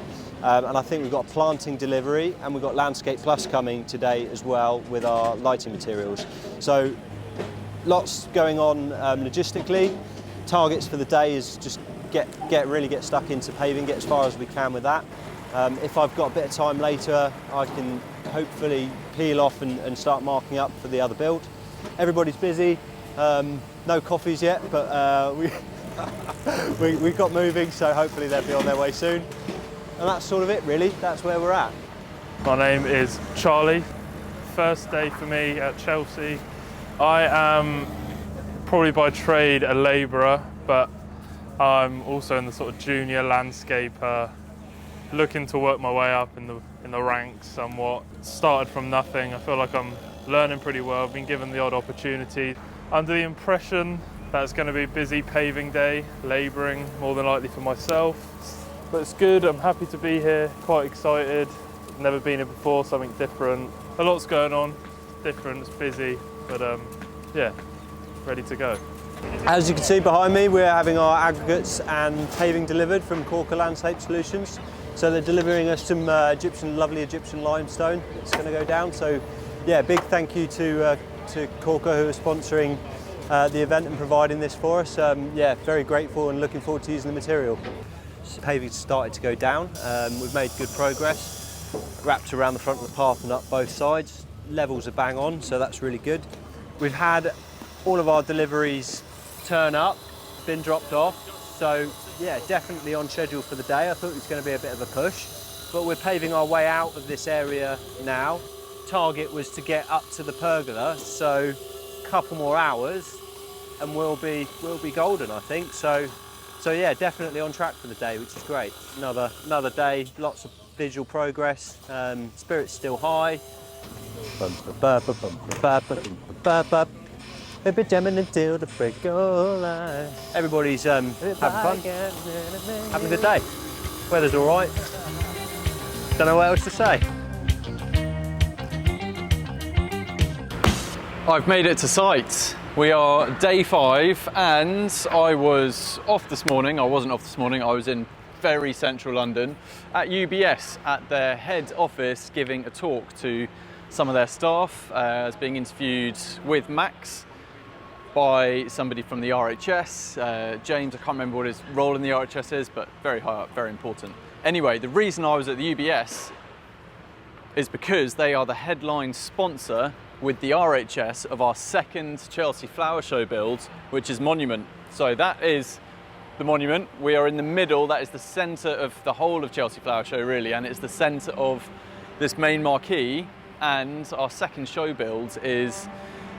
and I think we've got planting delivery, and we've got Landscape Plus coming today as well with our lighting materials. So lots going on logistically. Targets for the day is just really get stuck into paving, get as far as we can with that. If I've got a bit of time later, I can hopefully peel off and start marking up for the other build. Everybody's busy, no coffees yet, but we've got moving, so hopefully they'll be on their way soon. And that's sort of it really, that's where we're at.
My name is Charlie. First day for me at Chelsea. I am probably by trade a labourer, but I'm also in the sort of junior landscaper, looking to work my way up in the ranks somewhat. Started from nothing. I feel like I'm learning pretty well. I've been given the odd opportunity. Under the impression that it's going to be a busy paving day, labouring more than likely for myself. But it's good, I'm happy to be here, quite excited. Never been here before, something different. A lot's going on, it's different, it's busy, but yeah, ready to go.
As you can see behind me, we're having our aggregates and paving delivered from Corker Landscape Solutions. So they're delivering us some lovely Egyptian limestone. It's going to go down, so Yeah, big thank you to Corker, who are sponsoring the event and providing this for us. Yeah, very grateful and looking forward to using the material. Paving started to go down. We've made good progress. Wrapped around the front of the path and up both sides. Levels are bang on, so that's really good. We've had all of our deliveries turn up, been dropped off. So yeah, definitely on schedule for the day. I thought it was going to be a bit of a push, but we're paving our way out of this area now. Target was to get up to the Pergola, so a couple more hours and we'll be golden, I think. So yeah, definitely on track for the day, which is great. Another day, lots of visual progress. Spirit's still high. We've been jamming until the Pergola. Everybody's having fun, having a good day. Weather's all right. Don't know what else to say.
I've made it to site. We are day 5 and I was off this morning. I wasn't off this morning, I was in very central London at UBS at their head office giving a talk to some of their staff. I was being interviewed with Max by somebody from the RHS. James, I can't remember what his role in the RHS is, but very high up, very important. Anyway, the reason I was at the UBS is because they are the headline sponsor with the RHS of our second Chelsea Flower Show build, which is Monument. So that is the Monument. We are in the middle, that is the centre of the whole of Chelsea Flower Show really, and it's the centre of this main marquee, and our second show build is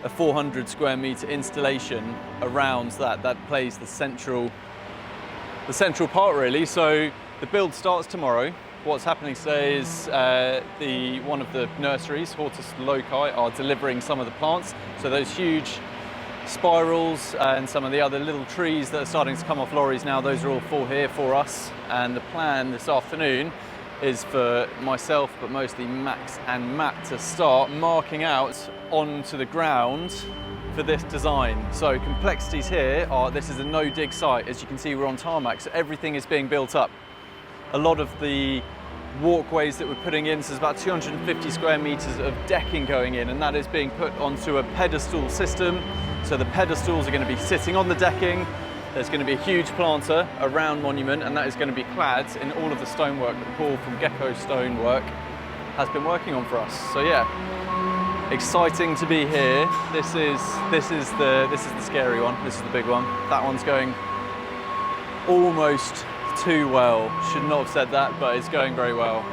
a 400 square metre installation around that plays the central part really. So the build starts tomorrow. What's happening today is one of the nurseries, Hortus Loci, are delivering some of the plants. So those huge spirals and some of the other little trees that are starting to come off lorries now, those are all here for us. And the plan this afternoon is for myself, but mostly Max and Matt, to start marking out onto the ground for this design. So complexities here are, this is a no-dig site. As you can see, we're on tarmac, so everything is being built up. A lot of the walkways that we're putting in, so there's about 250 square metres of decking going in, and that is being put onto a pedestal system. So the pedestals are going to be sitting on the decking. There's going to be a huge planter around Monument, and that is going to be clad in all of the stonework that Paul from Gecko Stonework has been working on for us. So yeah, exciting to be here. This is the scary one. This is the big one. That one's going almost too well. Should not have said that, but it's going very well.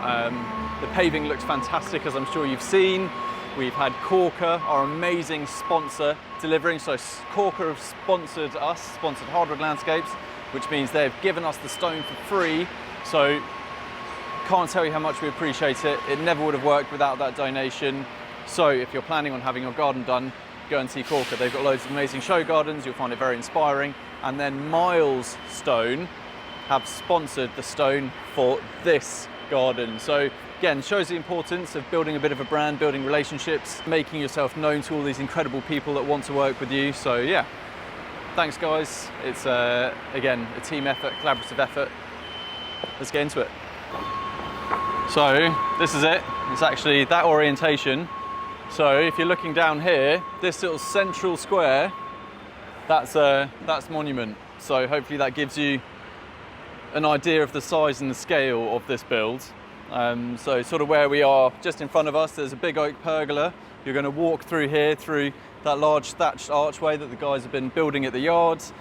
The paving looks fantastic, as I'm sure you've seen. We've had Corker, our amazing sponsor, delivering. So Corker have sponsored us, sponsored Hardwood Landscapes, which means they've given us the stone for free. So can't tell you how much we appreciate it. It never would have worked without that donation. So if you're planning on having your garden done, go and see Corker. They've got loads of amazing show gardens. You'll find it very inspiring. And then Miles Stone have sponsored the stone for this garden. So again, shows the importance of building a bit of a brand, building relationships, making yourself known to all these incredible people that want to work with you. So yeah, thanks guys. It's again, a team effort, collaborative effort. Let's get into it. So this is it. It's actually that orientation. So if you're looking down here, this little central square, that's Monument. So hopefully that gives you an idea of the size and the scale of this build. So sort of where we are, just in front of us, there's a big oak pergola. You're going to walk through here, through that large thatched archway that the guys have been building at the yards.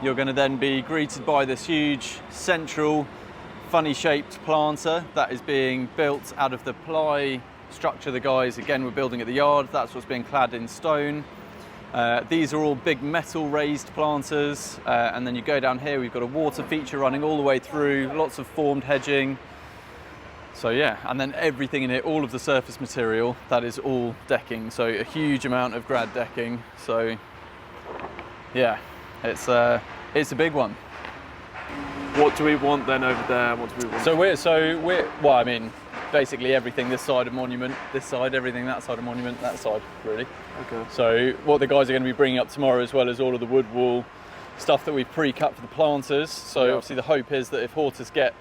You're going to then be greeted by this huge central funny shaped planter that is being built out of the ply structure the guys again were building at the yard. That's what's being clad in stone. These are all big metal raised planters, and then you go down here, we've got a water feature running all the way through, lots of formed hedging. So yeah, and then everything in it, all of the surface material, that is all decking. So a huge amount of grad decking. So yeah, it's a big one.
What do we want then over there? What do we want?
So we're well, I mean, basically everything this side of Monument, this side, everything that side of Monument, that side, really.
Okay.
So what the guys are going to be bringing up tomorrow, as well as all of the wood wall stuff that we've pre-cut for the planters. So
yeah.
Obviously the hope is that if Hortus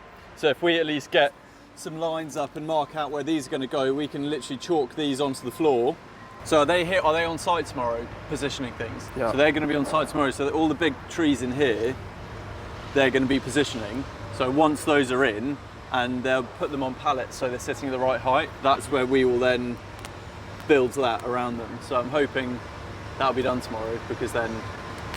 if we at least get some lines up and mark out where these are going to go, we can literally chalk these onto the floor So are they on site tomorrow, positioning things?
Yeah.
So they're going to be on site tomorrow, so that all the big trees in here, they're going to be positioning. So once those are in, and they'll put them on pallets so they're sitting at the right height, that's where we will then build that around them. So I'm hoping that'll be done tomorrow, because then...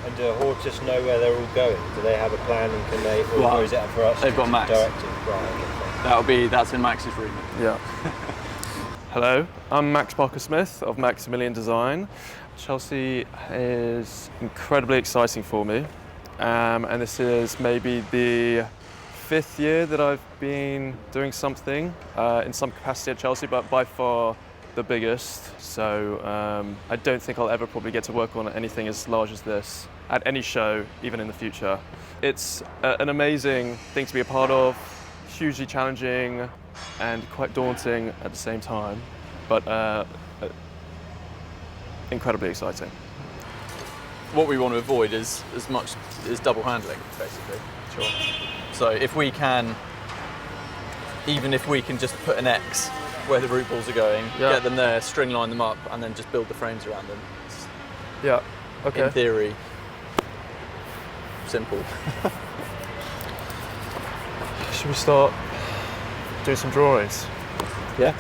And do Hortus know where they're all going? Do they have a plan, and can they, or is it up for us?
They've got Max.
Directive. Right, okay.
That's in Max's remit.
Yeah.
Hello, I'm Max Barker-Smith of Maximilian Design. Chelsea is incredibly exciting for me, and this is maybe the 5th year that I've been doing something in some capacity at Chelsea, but by far the biggest. So I don't think I'll ever probably get to work on anything as large as this at any show, even in the future. It's an amazing thing to be a part of, hugely challenging and quite daunting at the same time, but incredibly exciting.
What we want to avoid is double handling, basically. Sure. So if we can, even if we can just put an X where the root balls are going, get them there, string line them up, and then just build the frames around them.
Yeah, okay.
In theory, simple.
Should we start doing some drawings?
Yeah.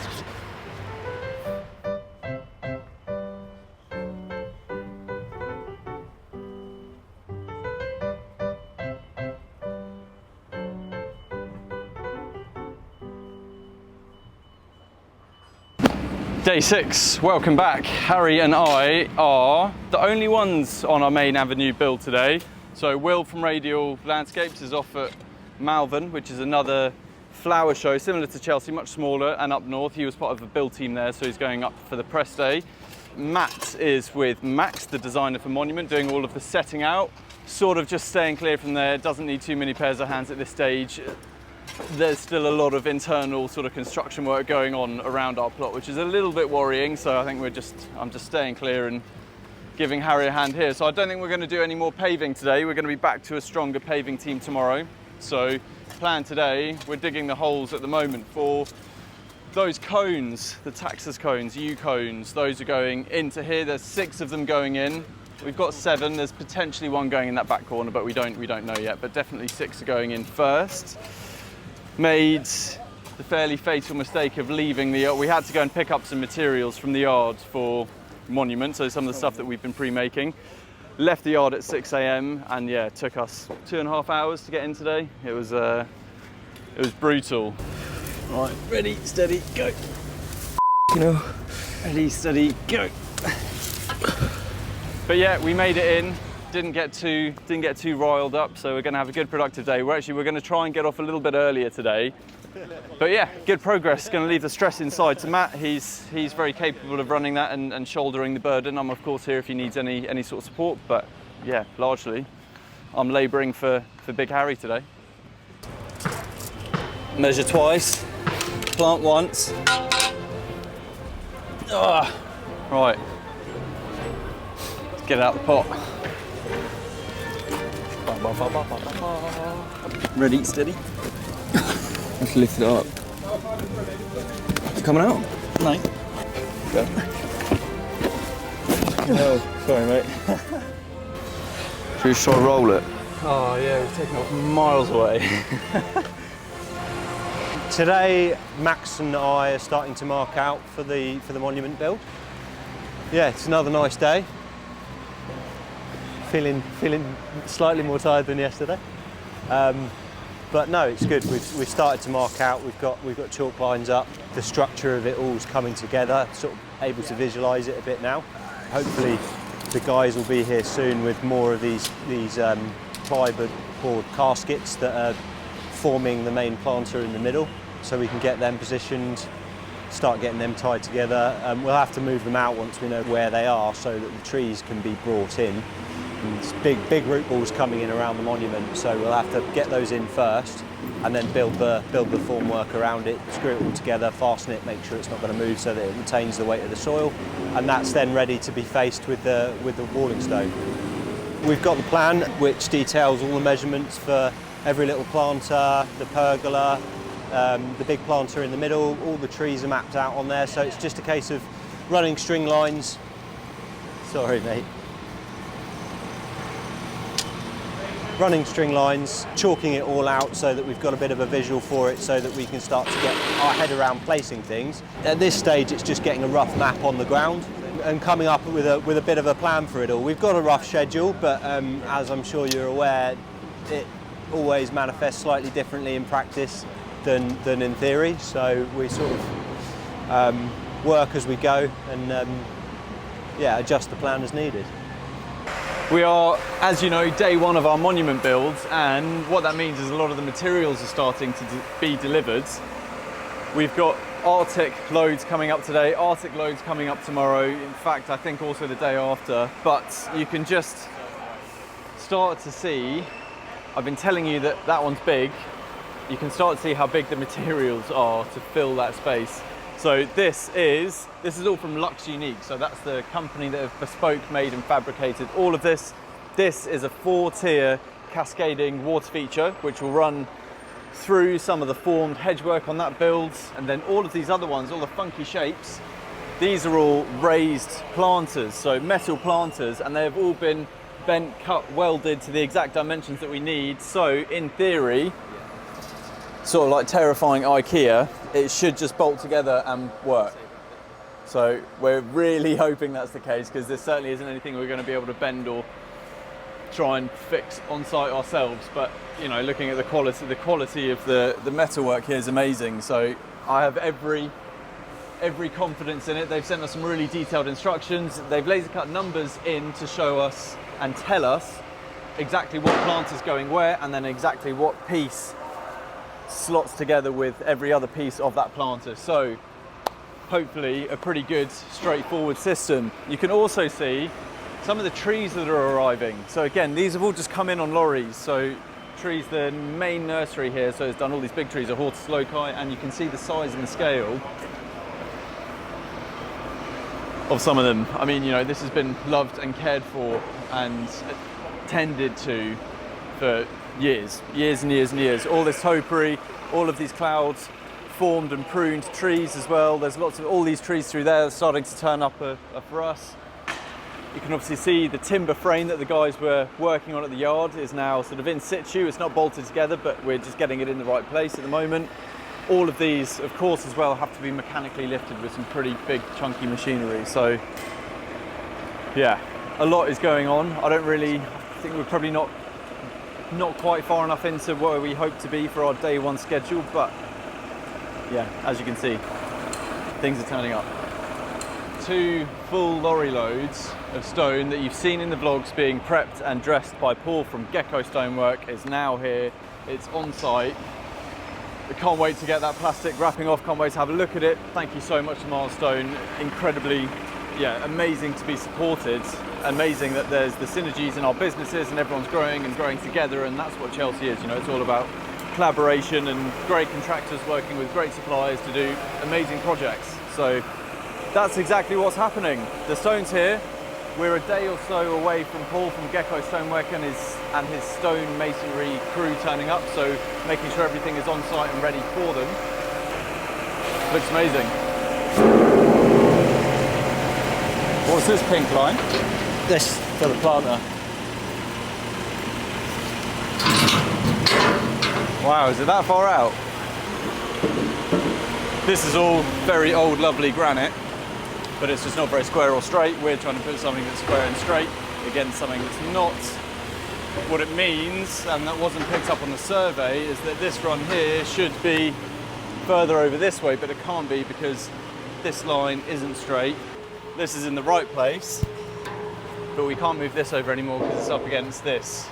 Day 6, welcome back. Harry and I are the only ones on our main avenue build today. So Will from Hardwood Landscapes is off at Malvern, which is another flower show similar to Chelsea, much smaller, and up north. He was part of a build team there, so he's going up for the press day. Matt is with Max, the designer for Monument, doing all of the setting out, sort of just staying clear from there. Doesn't need too many pairs of hands at this stage. There's still a lot of internal sort of construction work going on around our plot, which is a little bit worrying. So I think I'm just staying clear and giving Harry a hand here. So I don't think we're going to do any more paving today. We're going to be back to a stronger paving team tomorrow. So plan today, we're digging the holes at the moment for those cones, the Taxus cones, U cones. Those are going into here. There's 6 of them going in. We've got 7. There's potentially 1 going in that back corner, but we don't know yet. But definitely 6 are going in first. Made the fairly fatal mistake of leaving the... We had to go and pick up some materials from the yard for Monument, so some of the stuff that we've been pre-making. Left the yard at 6 AM and yeah, it took us 2.5 hours to get in today. It was brutal. Right, ready, steady, go. Ready, steady, go. But yeah, we made it in. Didn't get too riled up, so we're going to have a good productive day. We're going to try and get off a little bit earlier today. But yeah, good progress. Going to leave the stress inside to Matt. He's very capable of running that and shouldering the burden. I'm of course here if he needs any sort of support, but yeah, largely I'm labouring for Big Harry today. Measure twice, plant once. Right, let's get it out the pot. Ready, steady.
Let's lift it up. Is it coming out?
No.
Go.
Oh, sorry mate.
Should we just try and roll it?
Oh yeah, we've taken off miles away.
Today, Max and I are starting to mark out for the Monument build. Yeah, it's another nice day. Feeling slightly more tired than yesterday, but no, it's good. We've started to mark out. We've got chalk lines up. The structure of it all's coming together. Sort of able to visualise it a bit now. Hopefully, the guys will be here soon with more of these plywood board caskets that are forming the main planter in the middle, so we can get them positioned. Start getting them tied together. We'll have to move them out once we know where they are, so that the trees can be brought in. And it's big root balls coming in around the Monument, so we'll have to get those in first, and then build the formwork around it, screw it all together, fasten it, make sure it's not going to move, so that it retains the weight of the soil, and that's then ready to be faced with the walling stone. We've got the plan which details all the measurements for every little planter, the pergola, the big planter in the middle. All the trees are mapped out on there, so it's just a case of running string lines. Sorry, mate. Running string lines, chalking it all out so that we've got a bit of a visual for it so that we can start to get our head around placing things. At this stage, it's just getting a rough map on the ground and coming up with a bit of a plan for it all. We've got a rough schedule, but as I'm sure you're aware, it always manifests slightly differently in practice than in theory. So we sort of work as we go and yeah, adjust the plan as needed.
We are, as you know, day one of our monument builds, and what that means is a lot of the materials are starting to be delivered. We've got Arctic loads coming up today, Arctic loads coming up tomorrow, in fact I think also the day after, but you can just start to see, I've been telling you that that one's big, you can start to see how big the materials are to fill that space. So this is all from Lux Unique, so that's the company that have bespoke made and fabricated all of this. This is a 4-tier cascading water feature which will run through some of the formed hedge work on that build, and then all of these other ones, all the funky shapes, these are all raised planters, so metal planters, and they've all been bent, cut, welded to the exact dimensions that we need. So in theory, sort of like terrifying IKEA, it should just bolt together and work. So we're really hoping that's the case, because there certainly isn't anything we're going to be able to bend or try and fix on site ourselves. But you know, looking at the quality of the metalwork here is amazing. So I have every confidence in it. They've sent us some really detailed instructions. They've laser cut numbers in to show us and tell us exactly what plant is going where, and then exactly what piece slots together with every other piece of that planter. So hopefully a pretty good straightforward system. You can also see some of the trees that are arriving. So again, these have all just come in on lorries. So trees, the main nursery here, so it's done all these big trees, are Hortus loci, and you can see the size and the scale of some of them. I mean, you know, this has been loved and cared for and tended to for years and years and years. All this topiary, all of these clouds, formed and pruned trees as well. There's lots of all these trees through there starting to turn up for us. You can obviously see the timber frame that the guys were working on at the yard is now sort of in situ. It's not bolted together, but we're just getting it in the right place at the moment. All of these, of course, as well, have to be mechanically lifted with some pretty big, chunky machinery. So, yeah, a lot is going on. I think we're probably not quite far enough into where we hope to be for our day one schedule, but yeah, as you can see, things are turning up. 2 full lorry loads of stone that you've seen in the vlogs being prepped and dressed by Paul from Gecko Stonework is now here. It's on site. I can't wait to get that plastic wrapping off, can't wait to have a look at it. Thank you so much to Milestone. Incredibly, yeah, amazing to be supported. Amazing that there's the synergies in our businesses and everyone's growing and growing together, and that's what Chelsea is. You know, it's all about collaboration and great contractors working with great suppliers to do amazing projects. So that's exactly what's happening. The stone's here. We're a day or so away from Paul from Gecko Stonework and his stone masonry crew turning up, so making sure everything is on site and ready for them. Looks amazing. What's this pink line?
This
For the planter. Wow, is it that far out? This is all very old, lovely granite, but it's just not very square or straight. We're trying to put something that's square and straight against something that's not. What it means, and that wasn't picked up on the survey, is that this run here should be further over this way, but it can't be because this line isn't straight. This is in the right place, but we can't move this over anymore because it's up against this.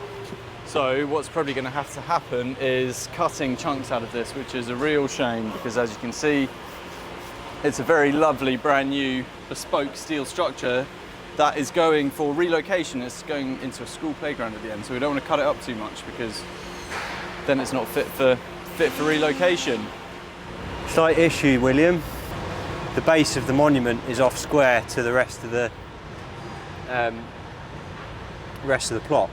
So what's probably going to have to happen is cutting chunks out of this, which is a real shame because, as you can see, it's a very lovely brand new bespoke steel structure that is going for relocation. It's going into a school playground at the end, so we don't want to cut it up too much because then it's not fit for relocation.
slight issue, William. The base of the monument is off square to the rest of the plot.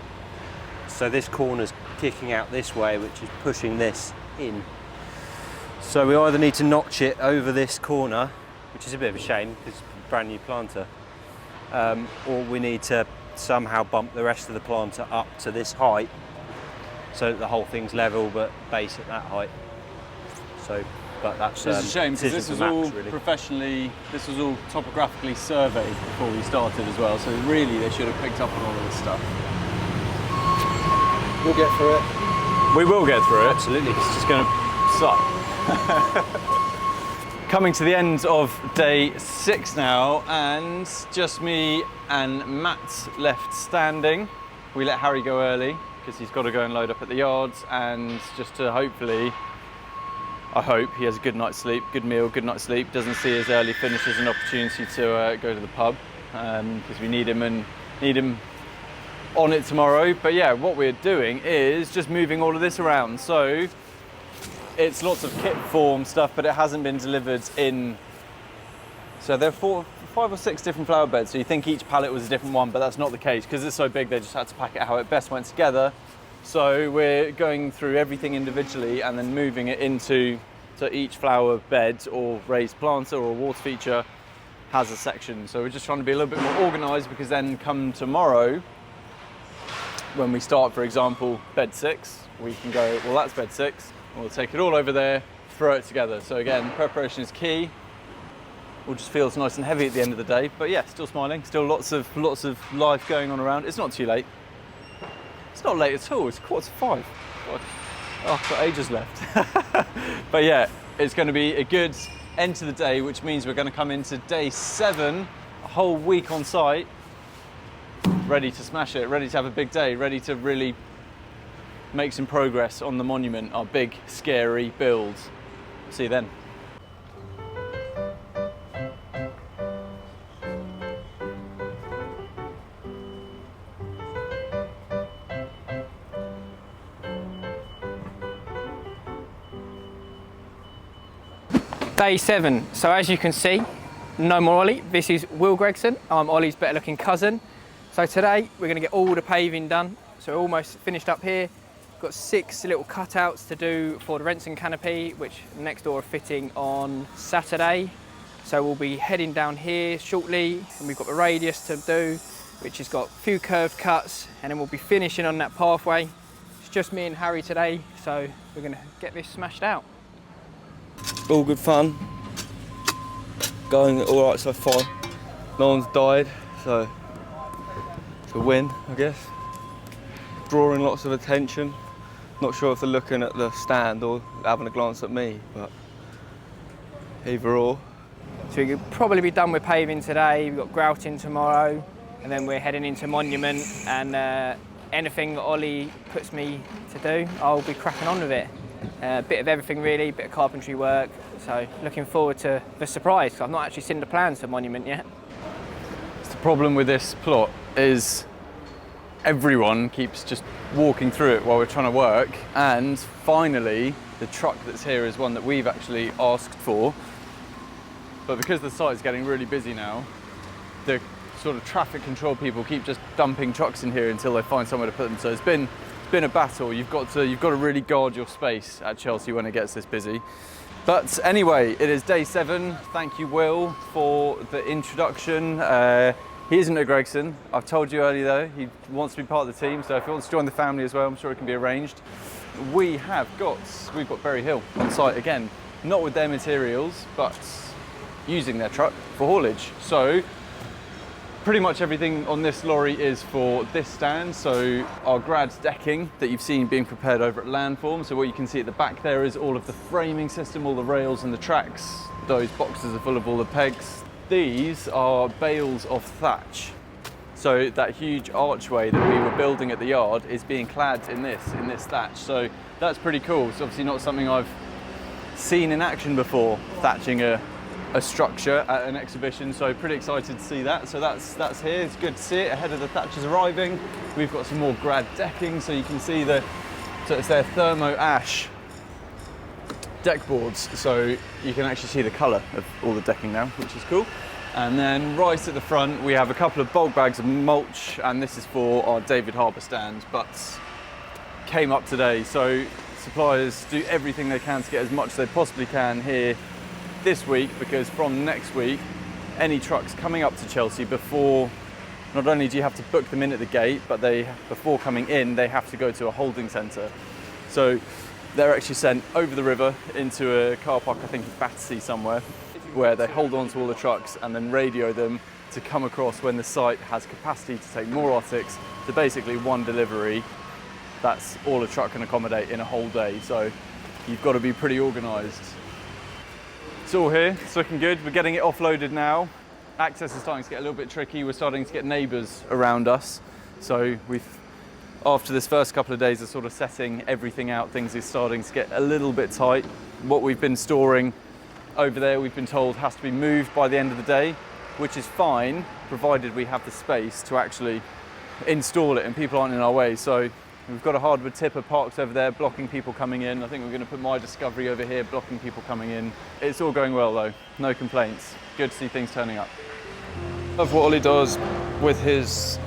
So this corner's kicking out this way, which is pushing this in. So we either need to notch it over this corner, which is a bit of a shame because brand new planter. Or we need to somehow bump the rest of the planter up to this height so that the whole thing's level but base at that height. So, but that's
It's a shame because this was all
really.
professionally, this was all topographically surveyed before we started as well. So really, they should have picked up on all of this stuff.
We'll get through it.
We will get through it.
Absolutely.
It's just going to suck. Coming to the end of day 6 now, and just me and Matt left standing. We let Harry go early because he's got to go and load up at the yards, and just to hopefully, I hope he has a good night's sleep, good meal, good night's sleep, doesn't see his early finish as an opportunity to go to the pub, because we need him on it tomorrow. But yeah, what we're doing is just moving all of this around. So it's lots of kit form stuff, but it hasn't been delivered in. So there are 5 or 6 different flower beds. So you think each pallet was a different one, but that's not the case because it's so big. They just had to pack it how it best went together. So we're going through everything individually and then moving it into, so each flower bed or raised planter or water feature has a section. So we're just trying to be a little bit more organised, because then come tomorrow, when we start, for example, bed 6, we can go, well, that's bed 6. We'll take it all over there, throw it together. So again, preparation is key. It just feels nice and heavy at the end of the day. But yeah, still smiling, still lots of life going on around. It's not too late. It's not late at all, it's 4:45. God. Oh, I've got ages left. But yeah, it's going to be a good end to the day, which means we're going to come into day 7, a whole week on site, ready to smash it, ready to have a big day, ready to really make some progress on the monument, our big, scary build. See you then.
Day 7. So as you can see, no more Ollie. This is Will Gregson. I'm Ollie's better looking cousin. So today we're going to get all the paving done. So we're almost finished up here. Got 6 little cutouts to do for the Renson canopy, which next door are fitting on Saturday. So we'll be heading down here shortly, and we've got the radius to do, which has got a few curved cuts, and then we'll be finishing on that pathway. It's just me and Harry today, so we're going to get this smashed out.
All good fun. Going all right so far. No one's died, so it's a win, I guess. Drawing lots of attention. Not sure if they're looking at the stand or having a glance at me, but either or.
So we could probably be done with paving today. We've got grouting tomorrow, and then we're heading into monument, and anything that Ollie puts me to do, I'll be cracking on with it. A bit of everything really, bit of carpentry work, so looking forward to the surprise, because I've not actually seen the plans for monument yet.
The problem with this plot is everyone keeps just walking through it while we're trying to work, and finally the truck that's here is one that we've actually asked for, but because the site is getting really busy now, the sort of traffic control people keep just dumping trucks in here until they find somewhere to put them. So it's been a battle. You've got to really guard your space at Chelsea when it gets this busy. But anyway, it is day 7. Thank you, Will, for the introduction. He isn't a Gregson. I've told you earlier though, he wants to be part of the team, so if he wants to join the family as well, I'm sure it can be arranged. We've got Berry Hill on site again, not with their materials, but using their truck for haulage. So pretty much everything on this lorry is for this stand. So our grad decking that you've seen being prepared over at Landform. So what you can see at the back there is all of the framing system, all the rails and the tracks. Those boxes are full of all the pegs. These are bales of thatch. So that huge archway that we were building at the yard is being clad in this thatch. So that's pretty cool. It's obviously not something I've seen in action before, thatching a structure at an exhibition, so pretty excited to see that. So that's here. It's good to see it ahead of the thatchers arriving. We've got some more grad decking, so you can see so it's their thermo ash deck boards, so you can actually see the colour of all the decking now, which is cool. And then right at the front we have a couple of bulk bags of mulch, and this is for our David Harbour stand, but came up today, so suppliers do everything they can to get as much as they possibly can here this week, because from next week any trucks coming up to Chelsea before, not only do you have to book them in at the gate, but before coming in, they have to go to a holding centre. So they're actually sent over the river into a car park, I think in Battersea somewhere, where they hold on to all the trucks and then radio them to come across when the site has capacity to take more Arctics to basically one delivery. That's all a truck can accommodate in a whole day. So you've got to be pretty organised. It's all here, it's looking good. We're getting it offloaded now. Access is starting to get a little bit tricky. We're starting to get neighbours around us. So after this first couple of days of sort of setting everything out, things are starting to get a little bit tight. What we've been storing over there, we've been told has to be moved by the end of the day, which is fine, provided we have the space to actually install it and people aren't in our way. So we've got a hardwood tipper parked over there, blocking people coming in. I think we're going to put my Discovery over here, blocking people coming in. It's all going well though, no complaints. Good to see things turning up.
I love what Ollie does with his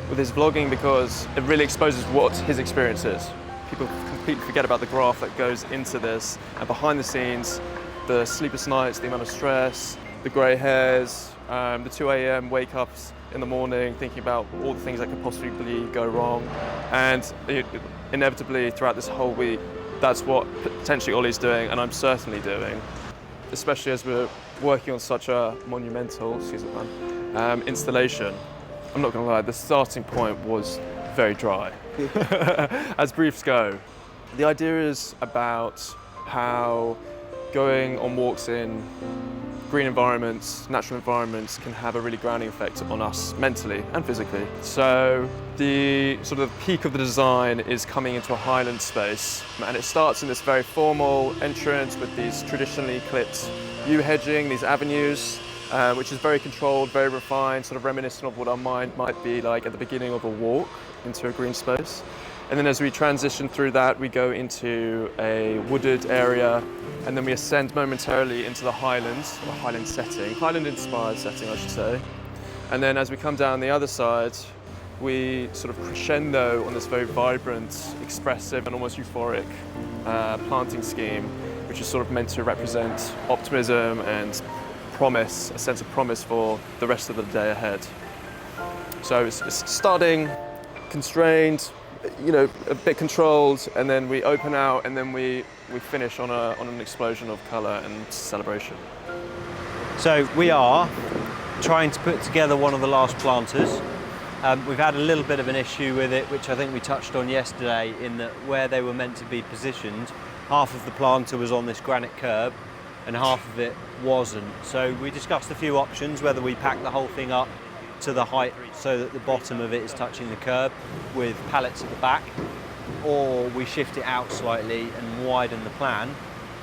vlogging because it really exposes what his experience is. People completely forget about the graft that goes into this, and behind the scenes, the sleepless nights, the amount of stress, the grey hairs, the 2 a.m. wake-ups in the morning, thinking about all the things that could possibly go wrong. And inevitably throughout this whole week, that's what potentially Ollie's doing, and I'm certainly doing. Especially as we're working on such a monumental, installation. I'm not gonna lie, the starting point was very dry, as briefs go. The idea is about how going on walks in green environments, natural environments can have a really grounding effect on us mentally and physically. So the sort of peak of the design is coming into a highland space, and it starts in this very formal entrance with these traditionally clipped yew hedging, these avenues, which is very controlled, very refined, sort of reminiscent of what our mind might be like at the beginning of a walk into a green space. And then as we transition through that, we go into a wooded area, and then we ascend momentarily into the highlands, or highland setting, highland-inspired setting, I should say. And then as we come down the other side, we sort of crescendo on this very vibrant, expressive, and almost euphoric planting scheme, which is sort of meant to represent optimism and promise, a sense of promise for the rest of the day ahead. So it's starting constrained, you know, a bit controlled, and then we open out, and then we finish on an explosion of colour and celebration.
So we are trying to put together one of the last planters. We've had a little bit of an issue with it, which I think we touched on yesterday, in that where they were meant to be positioned, half of the planter was on this granite curb and half of it wasn't. So we discussed a few options, whether we pack the whole thing up to the height so that the bottom of it is touching the curb with pallets at the back, or we shift it out slightly and widen the plan.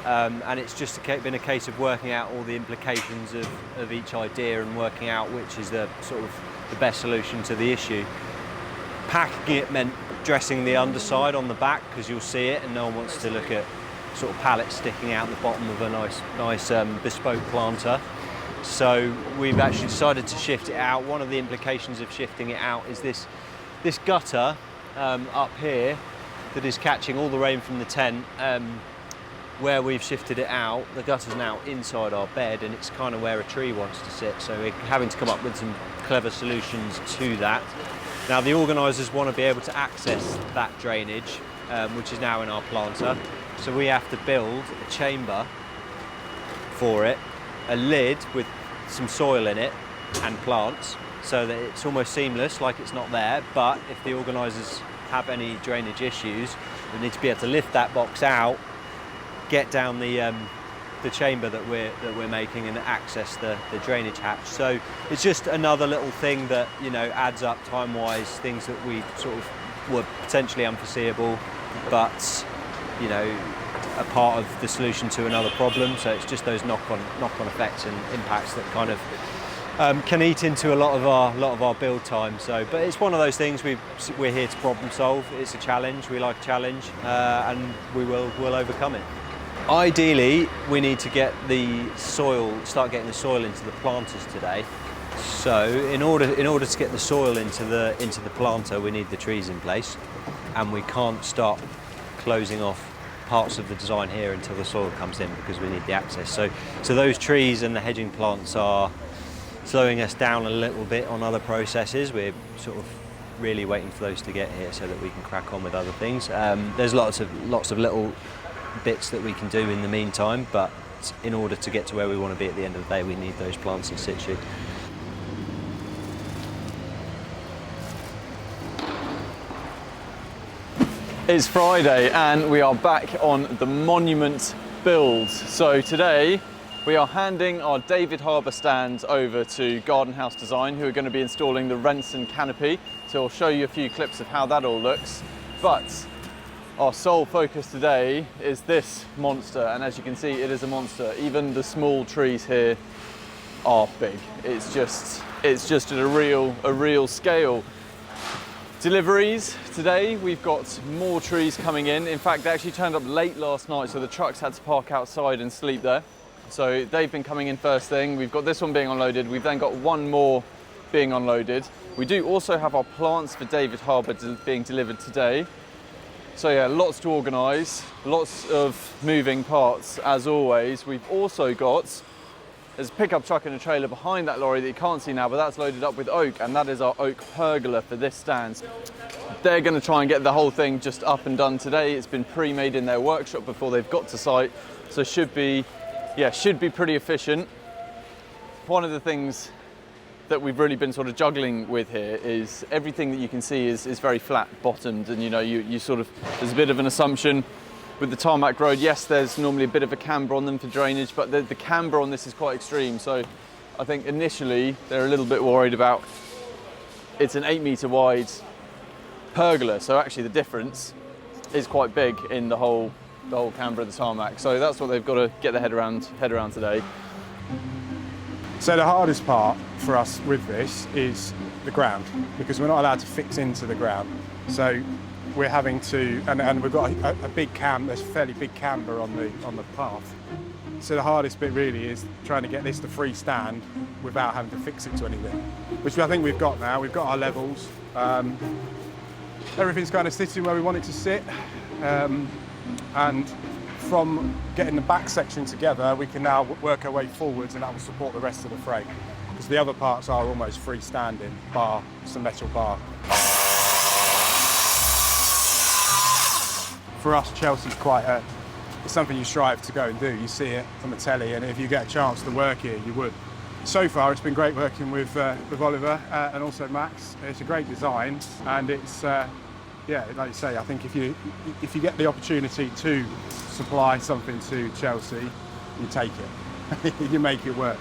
And it's just been a case of working out all the implications of each idea and working out which is the sort of the best solution to the issue. Packing it meant dressing the underside on the back, because you'll see it and no one wants to look at sort of pallets sticking out the bottom of a nice bespoke planter. So we've actually decided to shift it out. One of the implications of shifting it out is this gutter up here that is catching all the rain from the tent. Where we've shifted it out, the gutter's now inside our bed, and it's kind of where a tree wants to sit. So we're having to come up with some clever solutions to that. Now the organisers want to be able to access that drainage, which is now in our planter. So we have to build a chamber for it, a lid with some soil in it and plants, so that it's almost seamless, like it's not there. But if the organisers have any drainage issues, we need to be able to lift that box out, get down the chamber that we're making, and access the drainage hatch. So it's just another little thing that, you know, adds up time-wise, things that we sort of were potentially unforeseeable, but, you know, a part of the solution to another problem. So it's just those knock-on effects and impacts that kind of can eat into a lot of our build time. So, but it's one of those things we're here to problem solve. It's a challenge. We like a challenge, and we'll overcome it. Ideally, we need to get start getting the soil into the planters today. So in order to get the soil into the planter, we need the trees in place, and we can't start closing off parts of the design here until the soil comes in, because we need the access. So those trees and the hedging plants are slowing us down a little bit on other processes. We're sort of really waiting for those to get here so that we can crack on with other things. There's lots of little bits that we can do in the meantime, but in order to get to where we want to be at the end of the day, we need those plants in situ.
It's Friday and we are back on the monument build. So today we are handing our David Harbour stand over to Garden House Design, who are going to be installing the Renson canopy. So I'll show you a few clips of how that all looks. But our sole focus today is this monster, and as you can see, it is a monster. Even the small trees here are big. It's just at a real scale. Deliveries today, we've got more trees coming in. In fact, they actually turned up late last night, so the trucks had to park outside and sleep there. So they've been coming in first thing. We've got this one being unloaded. We've then got one more being unloaded. We do also have our plants for David Harbour being delivered today. So yeah, lots to organise, lots of moving parts as always. We've also got, there's a pickup truck and a trailer behind that lorry that you can't see now, but that's loaded up with oak, and that is our oak pergola for this stand. They're going to try and get the whole thing just up and done today. It's been pre-made in their workshop before they've got to site, so should be pretty efficient. One of the things that we've really been sort of juggling with here is everything that you can see is very flat bottomed, and you sort of, there's a bit of an assumption with the tarmac road. Yes, there's normally a bit of a camber on them for drainage, but the camber on this is quite extreme. So I think initially they're a little bit worried about, it's an 8 metre wide pergola, so actually the difference is quite big in the whole camber of the tarmac. So that's what they've got to get their head around today.
So the hardest part for us with this is the ground, because we're not allowed to fix into the ground. So we're having to, and we've got a big there's a fairly big camber on the path. So the hardest bit really is trying to get this to freestand without having to fix it to anything, which I think we've got now. We've got our levels. Everything's kind of sitting where we want it to sit. And from getting the back section together, we can now work our way forwards, and that will support the rest of the frame, because the other parts are almost freestanding, bar some metal bar. For us, Chelsea's it's something you strive to go and do. You see it on the telly, and if you get a chance to work here, you would. So far, it's been great working with Oliver and also Max. It's a great design, and it's like you say, I think if you get the opportunity to supply something to Chelsea, you take it. You make it work.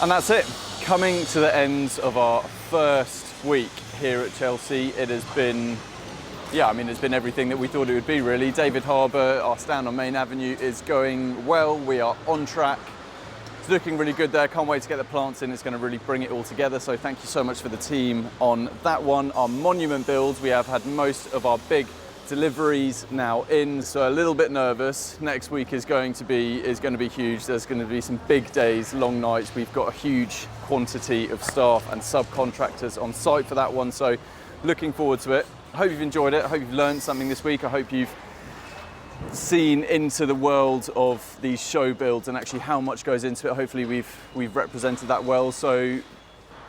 And that's it. Coming to the end of our first week here at Chelsea, it has been, it's been everything that we thought it would be, really. David Harbour, our stand on Main Avenue, is going well. We are on track. It's looking really good there. Can't wait to get the plants in. It's going to really bring it all together. So thank you so much for the team on that one. Our monument builds, we have had most of our big deliveries now in, so a little bit nervous. Next week is going to be huge. There's going to be some big days, long nights. We've got a huge quantity of staff and subcontractors on site for that one, so looking forward to it. I hope you've enjoyed it. I hope you've learned something this week. I hope you've seen into the world of these show builds and actually how much goes into it. Hopefully we've represented that well. So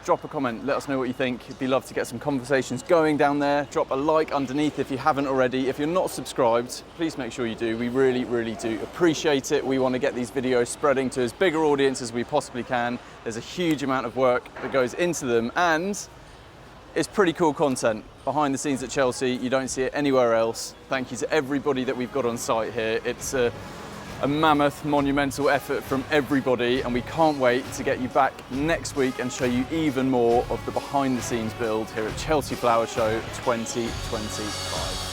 drop a comment, let us know what you think. It'd be lovely to get some conversations going down there. Drop a like underneath if you haven't already. If you're not subscribed, please make sure you do. We really, really do appreciate it. We want to get these videos spreading to as bigger audience as we possibly can. There's a huge amount of work that goes into them, and it's pretty cool content behind the scenes at Chelsea. You don't see it anywhere else. Thank you to everybody that we've got on site here. It's a mammoth, monumental effort from everybody, and we can't wait to get you back next week and show you even more of the behind the scenes build here at Chelsea Flower Show 2025.